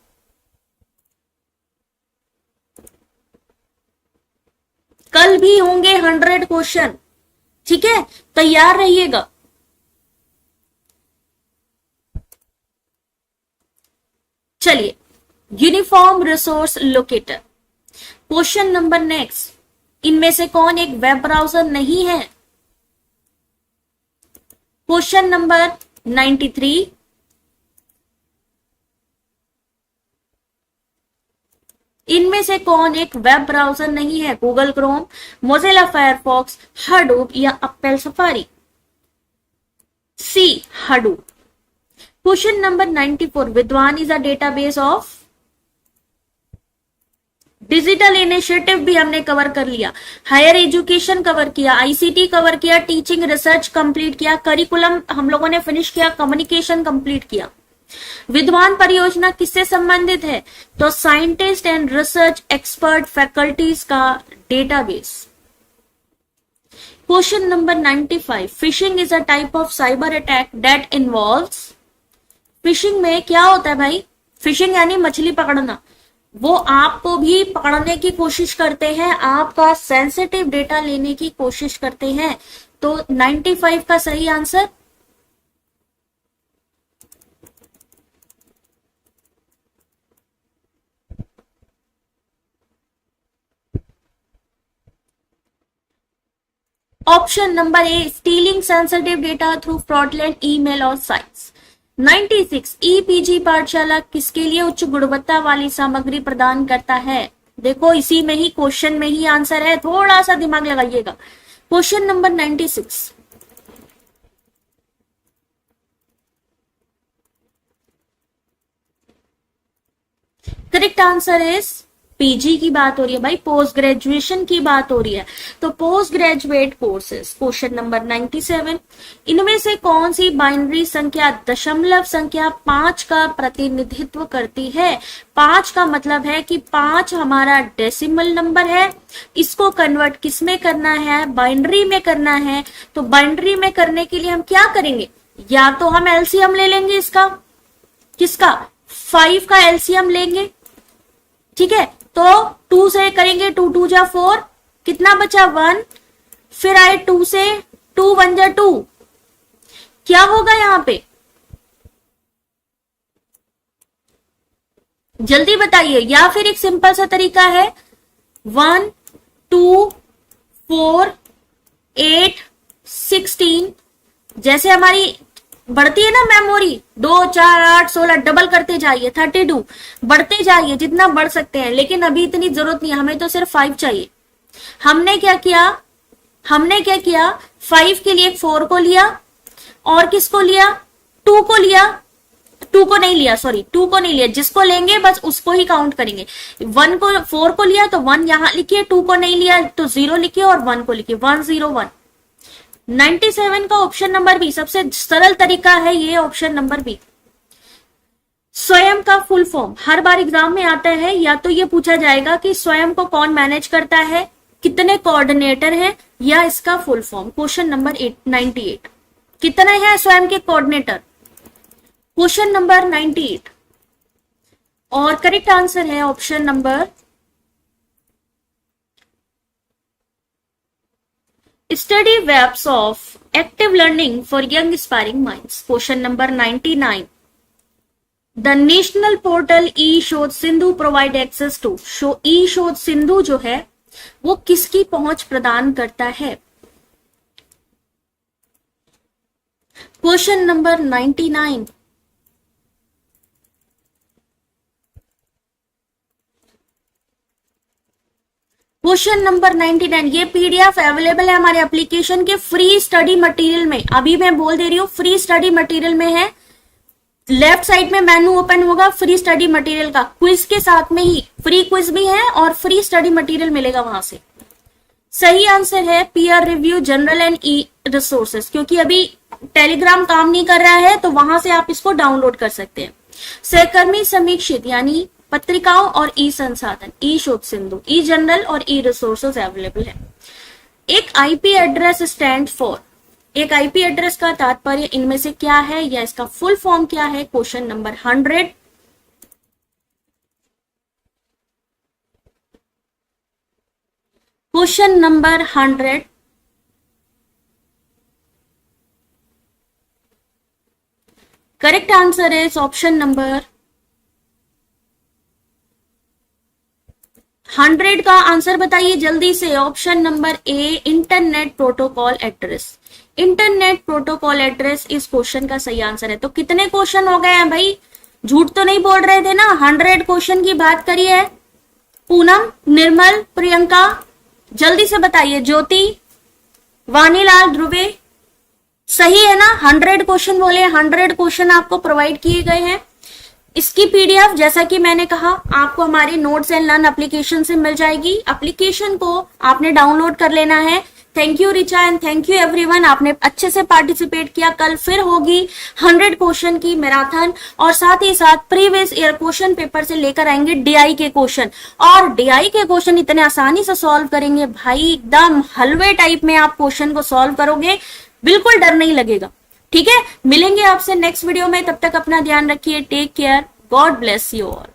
कल भी होंगे 100 क्वेश्चन, ठीक है, तैयार रहिएगा। चलिए, uniform resource locator. Question number next, इनमें से कौन एक वेब ब्राउजर नहीं है? क्वेश्चन नंबर 93, इनमें से कौन एक वेब ब्राउजर नहीं है? Google Chrome, Mozilla Firefox, Hadoop या एप्पल सफारी? सी, हडूप। क्वेश्चन नंबर 94, विद्वान is a database of. Digital initiative भी हमने कवर कर लिया, हायर एजुकेशन कवर किया, आईसीटी कवर किया, टीचिंग रिसर्च कंप्लीट किया, करिकुलम हम लोगों ने फिनिश किया, कम्युनिकेशन कंप्लीट किया। विद्वान परियोजना किससे संबंधित है? तो scientist and research expert faculties का database. Question number 95, phishing is a type of cyber attack that involves. Phishing में क्या होता है भाई? फिशिंग यानी मछली पकड़ना, वो आपको भी पकड़ने की कोशिश करते हैं, आपका सेंसिटिव डेटा लेने की कोशिश करते हैं। तो 95 का सही आंसर ऑप्शन नंबर ए, stealing sensitive data through fraudulent email और साइट्स। 96, ईपीजी पाठशाला किसके लिए उच्च गुणवत्ता वाली सामग्री प्रदान करता है? देखो इसी में ही क्वेश्चन में ही आंसर है, थोड़ा सा दिमाग लगाइएगा। Question number 96, correct answer is PG की बात हो रही है भाई, पोस्ट ग्रेजुएशन की बात हो रही है। तो post graduate courses. Question number 97, इनमें से कौन सी बाइनरी संख्या दशमलव संख्या 5 का प्रतिनिधित्व करती है? 5 का मतलब है कि 5 हमारा डेसिमल नंबर है, इसको कन्वर्ट किस में करना है? बाइनरी में करना है। तो बाइनरी में करने के लिए हम क्या करेंगे? या तो हम एलसीएम ले लेंगे इसका, किसका? 5 का एलसीएम लेंगे, ठीक है। तो 2 से करेंगे, 2 2 जा 4, कितना बचा? 1, फिर आए 2 से, 2 1 जा 2, क्या होगा यहां पे? जल्दी बताइए। या फिर एक सिंपल सा तरीका है, 1 2 4 8 16, जैसे हमारी बढ़ती है ना मेमोरी, 2 4 8 16, डबल करते जाइए, 32 बढ़ते जाइए जितना बढ़ सकते हैं। लेकिन अभी इतनी जरूरत नहीं, हमें तो सिर्फ 5 चाहिए। हमने क्या किया? 5 के लिए 4 को लिया, और किसको लिया? 2 को लिया, 2 को नहीं लिया, सॉरी 2 को नहीं लिया, जिसको लेंगे बस उसको ही काउंट करेंगे। 1 को 4 को लिया तो 1 यहां लिखिए, 2 को नहीं लिया तो 0 लिखिए और 1 को लिखिए, 1 0 1। 97 का ऑप्शन नंबर बी सबसे सरल तरीका है, ये ऑप्शन नंबर बी। स्वयं का फुल फॉर्म हर बार एग्जाम में आता है, या तो ये पूछा जाएगा कि स्वयं को कौन मैनेज करता है, कितने कोऑर्डिनेटर हैं, या इसका फुल फॉर्म। क्वेश्चन नंबर 98, कितने हैं स्वयं के कोऑर्डिनेटर, क्वेश्चन नंबर 98। और करेक्ट आंसर है option number study webs of active learning for young aspiring minds, question number 99। The national portal e Shodh Sindhu provide access to, e Shodh Sindhu जो है वो किसकी पहुंच प्रदान करता है, क्वेश्चन नंबर 99। क्वेश्चन नंबर 99, ये पीडीएफ अवेलेबल है हमारे एप्लीकेशन के फ्री स्टडी मटेरियल में। अभी मैं बोल दे रही हूँ फ्री स्टडी मटेरियल में है, लेफ्ट साइड में मेनू ओपन होगा फ्री स्टडी मटेरियल का, क्विज के साथ में ही फ्री क्विज भी है और फ्री स्टडी मटेरियल मिलेगा वहां से। सही आंसर है peer review general and E resources, क्योंकि अभी टेलीग्राम काम नहीं कर रहा है तो वहां से आप इसको डाउनलोड कर सकते हैं। सहकर्मी समीक्षित यानी पत्रिकाओं और ई संसाधन, ई शोध सिंधु, ई जनरल और ई रिसोर्सेज अवेलेबल है। एक आईपी एड्रेस स्टैंड फॉर, एक आईपी एड्रेस का तात्पर्य इनमें से क्या है या इसका फुल फॉर्म क्या है, question number 100। Question number 100, correct answer is option number 100 का आंसर बताइए जल्दी से, ऑप्शन नंबर ए internet protocol address. Internet protocol address इस क्वेश्चन का सही आंसर है। तो कितने क्वेश्चन हो गए हैं भाई, झूठ तो नहीं बोल रहे थे ना, 100 क्वेश्चन की बात करी है। पूनम, निर्मल, प्रियंका जल्दी से बताइए, ज्योति, वानीलाल, ध्रुवे, सही है ना, 100 क्वेश्चन बोले, 100 क्वेश्चन आपको प्रोवाइड किए गए हैं। इसकी पीडीएफ जैसा कि मैंने कहा आपको हमारे नोट्स एंड लर्न एप्लीकेशन से मिल जाएगी। एप्लीकेशन को आपने डाउनलोड कर लेना है। Thank you Richa and thank you everyone, आपने अच्छे से पार्टिसिपेट किया। कल फिर होगी 100 क्वेश्चन की मैराथन और साथ ही साथ प्रीवियस ईयर क्वेश्चन पेपर से लेकर आएंगे डीआई के क्वेश्चन, और डीआई के क्वेश्चन इतने आसानी से सॉल्व करेंगे भाई, एकदम हलवे टाइप में आप क्वेश्चन को सॉल्व करोगे, बिल्कुल डर नहीं लगेगा। ठीक है, मिलेंगे आपसे नेक्स्ट वीडियो में, तब तक अपना ध्यान रखिए, take care, God bless you all.